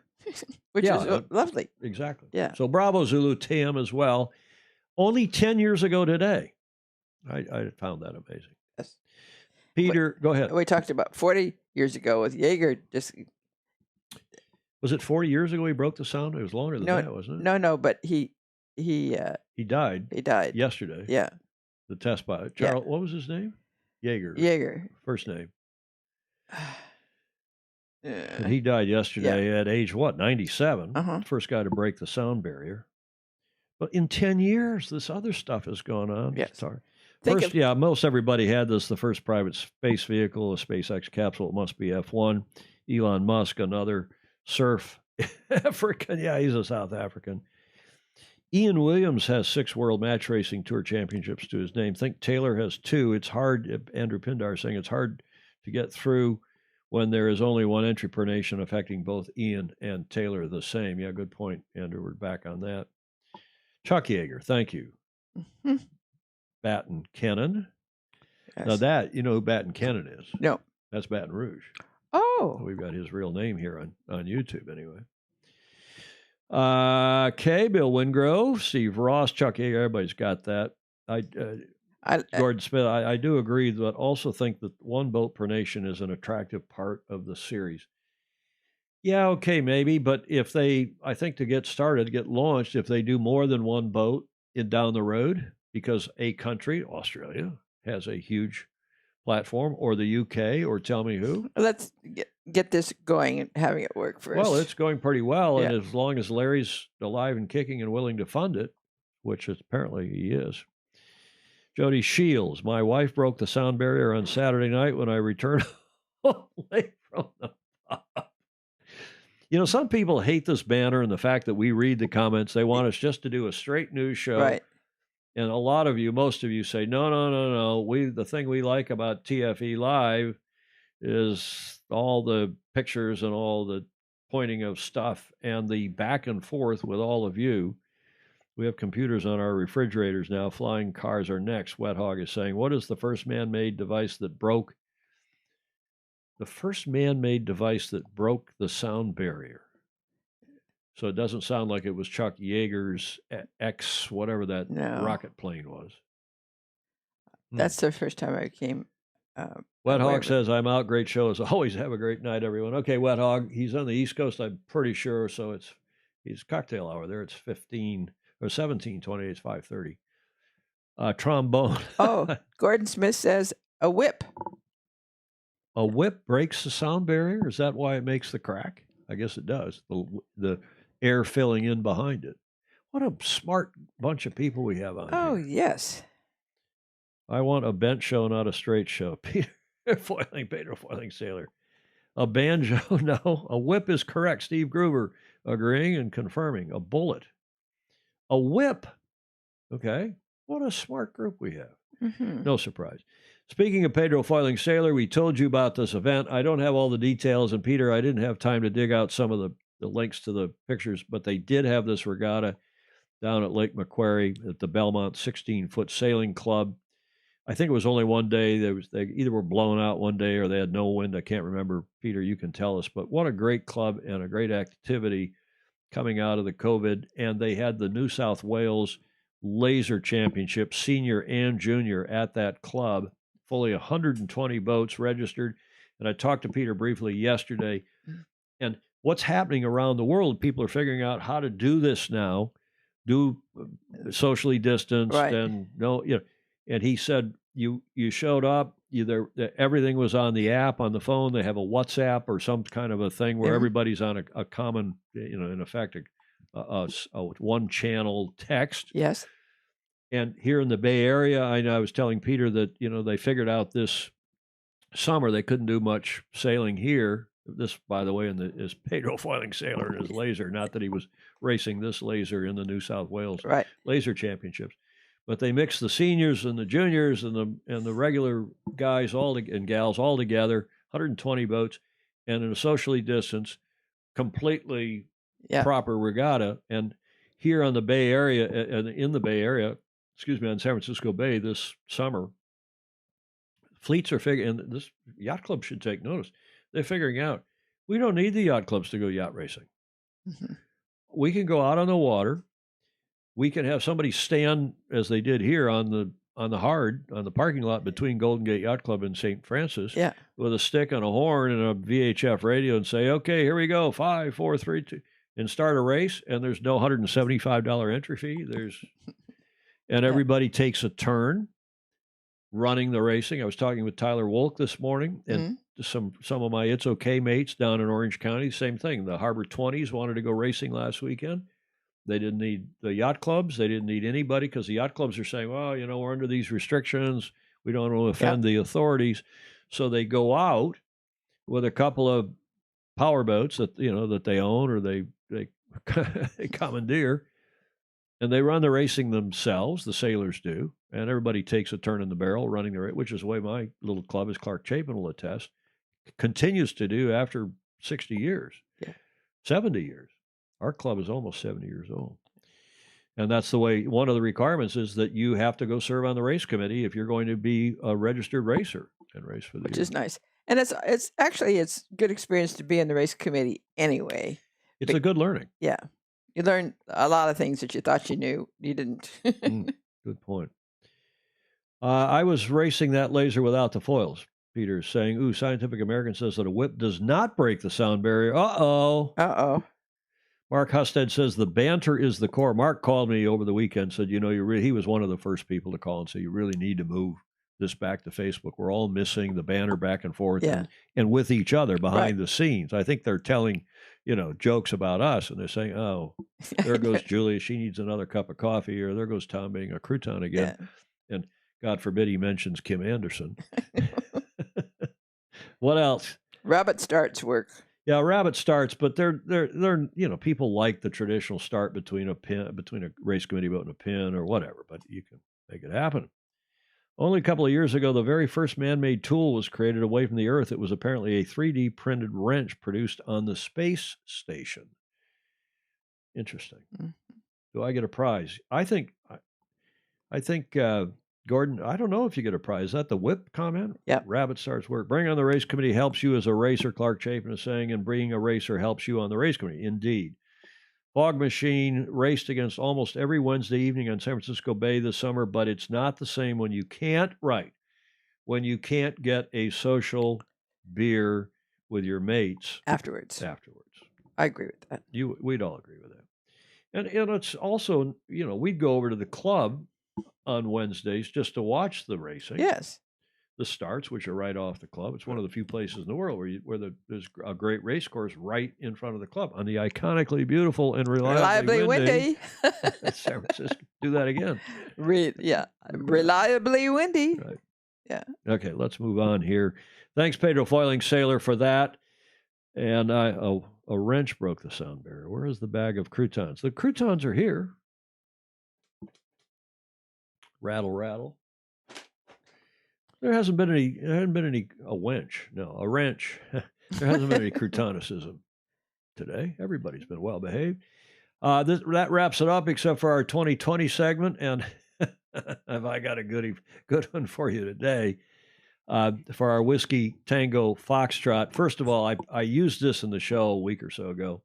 which Yeah, is lovely. Exactly. Yeah. So Bravo Zulu Tim as well. Only 10 years ago today. I found that amazing. Yes. Peter, go ahead. We talked about 40 years ago with Jaeger. Was it 40 years ago he broke the sound? It was longer than that, wasn't it? No, but he died. He died yesterday. Yeah. The test pilot. Charles, what was his name? Jaeger. First name. And he died yesterday at age, what, 97? First guy to break the sound barrier. But in 10 years, this other stuff has gone on. Yes. First, most everybody had this. The first private space vehicle, a SpaceX capsule, it must be F1. Elon Musk, another surf African. Yeah, he's a South African. Ian Williams has 6 World Match Racing Tour Championships to his name. Think Taylor has 2. It's hard, Andrew Pindar saying it's hard to get through when there is only one entry per nation, affecting both Ian and Taylor the same. Yeah, good point, Andrew. We're back on that. Chuck Yeager, thank you. Baton Kennon. Yes. Now that, you know who Baton Kennon is? No. That's Baton Rouge. Oh. We've got his real name here on YouTube anyway. Bill Wingrove, Steve Ross, Chuck Yeager, everybody's got that. Gordon Smith, I do agree, but also think that one boat per nation is an attractive part of the series. Yeah, okay, maybe, but if I think to get started, get launched, if they do more than one boat down the road, because a country, Australia, has a huge platform, or the UK, or tell me who. Let's get this going and having it work first. Well, it's going pretty well, and as long as Larry's alive and kicking and willing to fund it, which apparently he is. Jody Shields, my wife broke the sound barrier on Saturday night when I returned home late from the pub. You know, some people hate this banner and the fact that we read the comments. They want us just to do a straight news show. Right. And a lot of you, most of you say, no. The thing we like about TFE Live is all the pictures and all the pointing of stuff and the back and forth with all of you. We have computers on our refrigerators now. Flying cars are next. Wet Hog is saying, what is the first man-made device that broke? The first man-made device that broke the sound barrier. So it doesn't sound like it was Chuck Yeager's X, whatever that rocket plane was. That's the first time I came. Wet Hog says, I'm out. Great show as always. Have a great night, everyone. Okay, Wet Hog, he's on the East Coast, I'm pretty sure. So he's cocktail hour there. It's 15 or 17:28. It's 5:30. Trombone. Gordon Smith says a whip. A whip breaks the sound barrier? Is that why it makes the crack? I guess it does. The air filling in behind it. What a smart bunch of people we have on here. Yes. I want a bent show, not a straight show. Pedro Foiling Sailor. A banjo? No. A whip is correct. Steve Groover agreeing and confirming. A bullet. A whip. Okay. What a smart group we have. Mm-hmm. No surprise. Speaking of Pedro Foiling Sailor, we told you about this event. I don't have all the details, and Peter, I didn't have time to dig out some of the links to the pictures, but they did have this regatta down at Lake Macquarie at the Belmont 16-foot Sailing Club. I think it was only one day. They either were blown out one day or they had no wind. I can't remember. Peter, you can tell us. But what a great club and a great activity coming out of the COVID. And they had the New South Wales Laser Championship, senior and junior, at that club. Fully 120 boats registered. And I talked to Peter briefly yesterday. And what's happening around the world, people are figuring out how to do this now, do socially distanced, and and he said, you showed up, everything was on the app, on the phone. They have a WhatsApp or some kind of a thing where everybody's on a common, in effect, a one channel text. Yes. And here in the Bay Area, I was telling Peter that, they figured out this summer they couldn't do much sailing here. This, by the way, is Pedro Foiling Sailor and his laser. Not that he was racing this laser in the New South Wales Laser Championships, but they mixed the seniors and the juniors and the regular guys and gals all together, 120 boats, and in a socially distanced, completely proper regatta. And here on the Bay Area, in the Bay Area, on San Francisco Bay this summer, fleets are figuring, and this yacht club should take notice. They're figuring out we don't need the yacht clubs to go yacht racing. We can go out on the water. We can have somebody stand, as they did here, on the parking lot between Golden Gate Yacht Club and St. Francis, with a stick and a horn and a VHF radio, and say, "Okay, here we go, 5, 4, 3, 2," and start a race. And there's no $175 entry fee. And everybody takes a turn running the racing. I was talking with Tyler Wolk this morning, and some of my It's Okay mates down in Orange County. Same thing. The Harbor 20s wanted to go racing last weekend. They didn't need the yacht clubs. They didn't need anybody, because the yacht clubs are saying, well, we're under these restrictions. We don't want to offend the authorities. So they go out with a couple of power boats that they own, or they commandeer, and they run the racing themselves. The sailors do, and everybody takes a turn in the barrel running the race, which is the way my little club, as Clark Chapin will attest, continues to do after 60 years, 70 years. Our club is almost 70 years old. And that's the way. One of the requirements is that you have to go serve on the race committee if you're going to be a registered racer and race for the Which year. is nice. And it's actually good experience to be in the race committee anyway. It's a good learning. Yeah. You learn a lot of things that you thought you knew. You didn't. Good point. I was racing that laser without the foils. Peter is saying, Scientific American says that a whip does not break the sound barrier. Uh-oh. Mark Husted says the banter is the core. Mark called me over the weekend, said, he was one of the first people to call and say, you really need to move this back to Facebook. We're all missing the banter back and forth and with each other behind the scenes. I think they're telling, jokes about us, and they're saying, oh, there goes Julia. She needs another cup of coffee, or there goes Tom being a crouton again. Yeah. And God forbid he mentions Kim Anderson. What else? Rabbit starts work. Yeah, rabbit starts, but they're people like the traditional start between a race committee boat and a pin or whatever, but you can make it happen. Only a couple of years ago, the very first man-made tool was created away from the Earth. It was apparently a 3D printed wrench produced on the space station. Interesting. Mm-hmm. Do I get a prize? I think Gordon, I don't know if you get a prize. Is that the whip comment? Yeah. Rabbit starts work. Bring on the race committee helps you as a racer, Clark Chapin is saying, and being a racer helps you on the race committee. Indeed. Fog Machine raced against almost every Wednesday evening on San Francisco Bay this summer, but it's not the same when you can't get a social beer with your mates afterwards. I agree with that. We'd all agree with that. And it's also, we'd go over to the club on Wednesdays just to watch the racing. Yes. The starts, which are right off the club. It's one of the few places in the world where there's a great race course right in front of the club on the iconically beautiful and reliably windy. San Francisco. Do that again. Reliably windy. Right. Yeah. Okay, let's move on here. Thanks, Pedro Foiling Sailor, for that. And a wrench broke the sound barrier. Where is the bag of croutons? The croutons are here. Rattle, rattle. There hasn't been a wrench. No, a wrench. There hasn't been any croutonicism today. Everybody's been well behaved. That wraps it up, except for our 2020 segment. And have I got a good one for you today? For our Whiskey Tango Foxtrot. First of all, I used this in the show a week or so ago.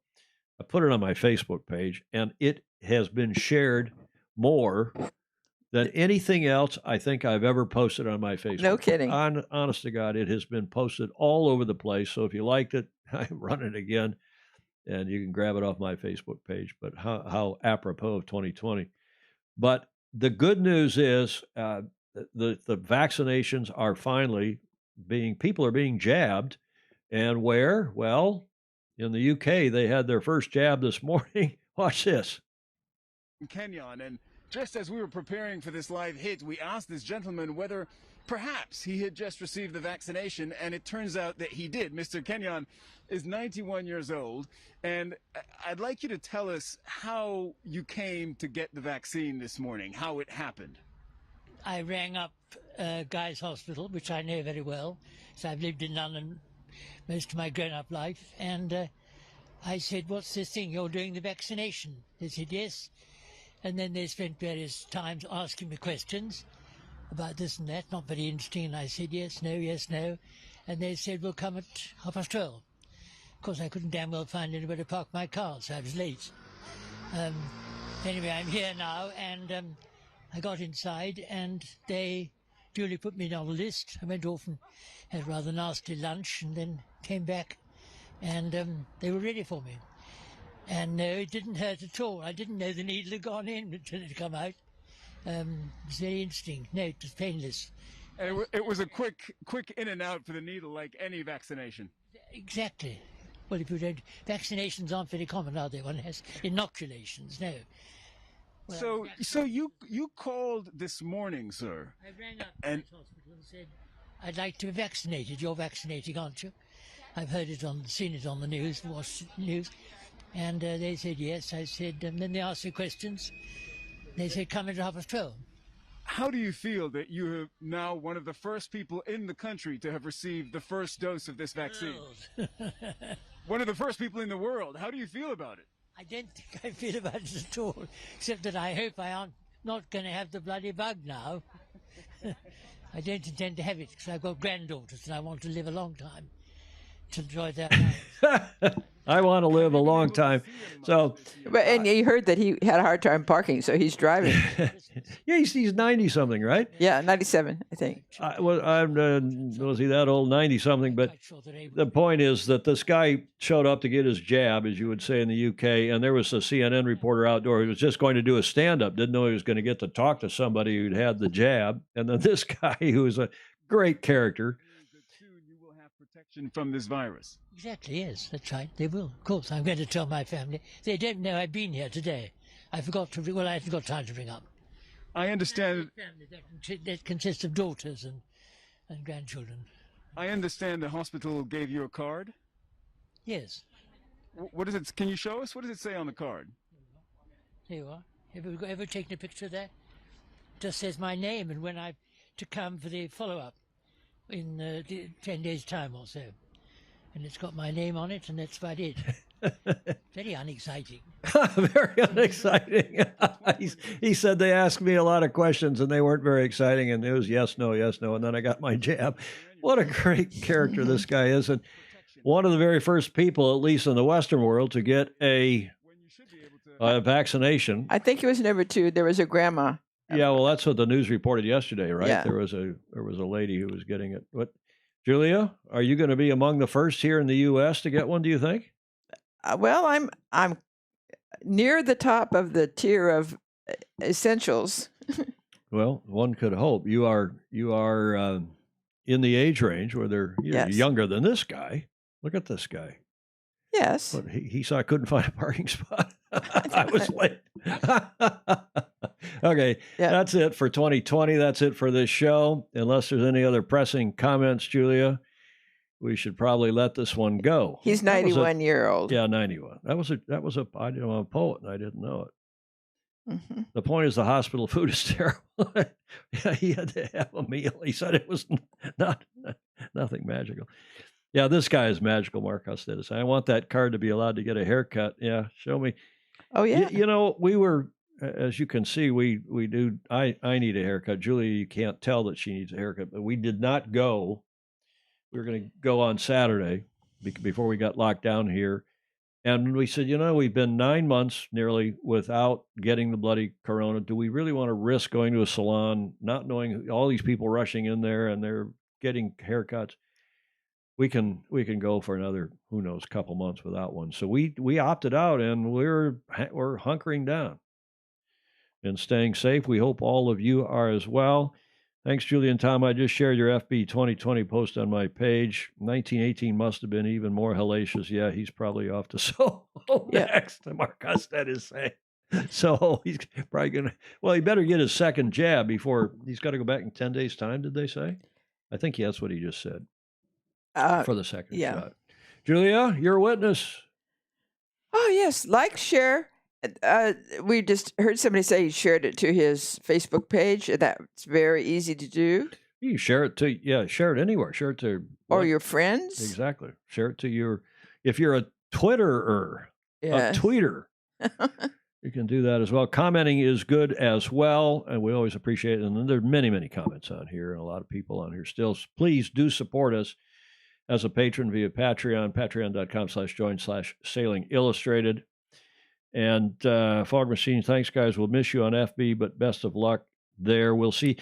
I put it on my Facebook page, and it has been shared more than anything else I think I've ever posted on my Facebook. No kidding. Honest to God, it has been posted all over the place. So if you liked it, I'm running it again, and you can grab it off my Facebook page. But how apropos of 2020. But the good news is the vaccinations are finally people are being jabbed. And where? Well, in the UK, they had their first jab this morning. Watch this. Kenyon, and just as we were preparing for this live hit, we asked this gentleman whether perhaps he had just received the vaccination, and it turns out that he did. Mr. Kenyon is 91 years old, and I'd like you to tell us how you came to get the vaccine this morning, how it happened. I rang up Guy's Hospital, which I know very well, so I've lived in London most of my grown-up life, and I said, what's this thing, you're doing the vaccination? They said, yes. And then they spent various times asking me questions about this and that, not very interesting. And I said, yes, no, yes, no. And they said, we'll come at 12:30. Of course, I couldn't damn well find anywhere to park my car, so I was late. Anyway, I'm here now, and I got inside, and they duly put me on the list. I went off and had a rather nasty lunch, and then came back, and they were ready for me. And no, it didn't hurt at all. I didn't know the needle had gone in until it had come out. It was very interesting. No, it was painless. And it was a quick in and out for the needle, like any vaccination. Exactly. Well, if you don't, vaccinations aren't very common, are they? One has inoculations. No. Well, So you called this morning, sir. I rang up the hospital and said, "I'd like to be vaccinated. You're vaccinating, aren't you?" I've seen it on the news, watched the news, and they said yes. I said, and then they asked me questions. They said, "Come at 12:30." How do you feel that you are now one of the first people in the country to have received the first dose of this vaccine? One of the first people in the world. How do you feel about it? I don't think I feel about it at all, except that I hope I am not going to have the bloody bug now. I don't intend to have it because I've got granddaughters and I want to live a long time to enjoy their lives. I want to live a long time. So, and you heard that he had a hard time parking, so he's driving. Yeah, he's 90 something, right? Yeah, 97, I think. Was he that old? 90 something. But the point is that this guy showed up to get his jab, as you would say in the UK, and there was a CNN reporter outdoor who was just going to do a stand-up, didn't know he was going to get to talk to somebody who'd had the jab, and then this guy who was a great character. Protection from this virus. Exactly, yes, that's right. They will. Of course, I'm going to tell my family. They don't know I've been here today. I haven't got time to bring up. I understand. Family that consists of daughters and grandchildren. I understand the hospital gave you a card? Yes. What is it? Can you show us? What does it say on the card? There you are. Have you ever taken a picture of that? It just says my name and when I'm to come for the follow-up in 10 days' time or so. And it's got my name on it, and that's about it. Very unexciting. Very unexciting. He said they asked me a lot of questions, and they weren't very exciting, and it was yes, no, and then I got my jab. What a great character this guy is, and one of the very first people, at least in the Western world, to get a vaccination. I think it was number 2. There was a grandma. Yeah, well, that's what the news reported yesterday, right? Yeah. There was a lady who was getting it. What, Julia? Are you going to be among the first here in the U.S. to get one? Do you think? Well, I'm near the top of the tier of essentials. Well, one could hope. You are in the age range where you're younger than this guy. Look at this guy. Yes. But he saw I couldn't find a parking spot. I was late. Okay, That's it for 2020. That's it for this show. Unless there's any other pressing comments, Julia, we should probably let this one go. He's 91 year old. Yeah, 91. I I'm a poet and I didn't know it. Mm-hmm. The point is the hospital food is terrible. Yeah, he had to have a meal. He said it was nothing magical. Yeah, this guy is magical, Mark Hustedis. I want that card to be allowed to get a haircut. Yeah, show me. Oh, yeah. We were, as you can see, we do. I need a haircut. Julia, you can't tell that she needs a haircut, but we did not go. We were going to go on Saturday before we got locked down here. And we said, we've been 9 months nearly without getting the bloody corona. Do we really want to risk going to a salon, not knowing all these people rushing in there and they're getting haircuts? We can go for another, who knows, couple months without one. So we opted out, and we're hunkering down and staying safe. We hope all of you are as well. Thanks, Julie and Tom. I just shared your FB 2020 post on my page. 1918 must have been even more hellacious. Yeah, he's probably off to solo next, Mark Husted is saying. So he's probably going to, well, he better get his second jab before he's got to go back in 10 days' time, did they say? I think that's what he just said. For the second shot. Julia, you're a witness. Oh, yes. Like, share. We just heard somebody say he shared it to his Facebook page. That's very easy to do. You share it share it anywhere. Share it to... Or your friends. Exactly. Share it to if you're a Twitterer, a tweeter, you can do that as well. Commenting is good as well, and we always appreciate it. And there are many, many comments on here, and a lot of people on here still. Please do support us. as a patron via Patreon, patreon.com/join/Sailing Illustrated. And Fog Machine, thanks, guys. We'll miss you on FB, but best of luck there. We'll see.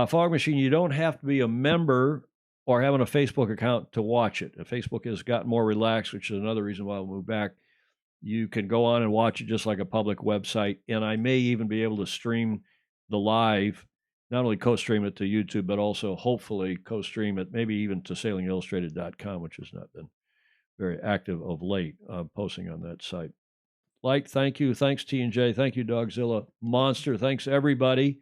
Fog Machine, you don't have to be a member or having a Facebook account to watch it. Facebook has gotten more relaxed, which is another reason why we'll move back. You can go on and watch it just like a public website. And I may even be able to stream the live, not only co-stream it to YouTube, but also hopefully co-stream it, maybe even to sailingillustrated.com, which has not been very active of late, posting on that site. Like, thank you. Thanks, T&J. Thank you, Dogzilla Monster. Thanks, everybody.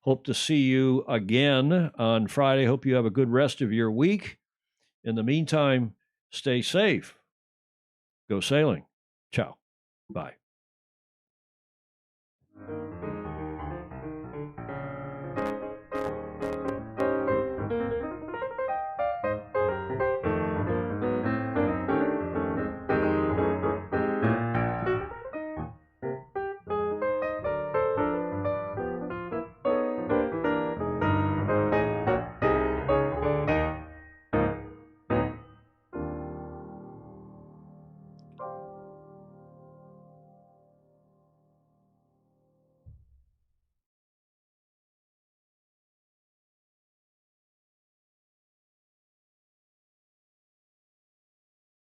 Hope to see you again on Friday. Hope you have a good rest of your week. In the meantime, stay safe. Go sailing. Ciao. Bye.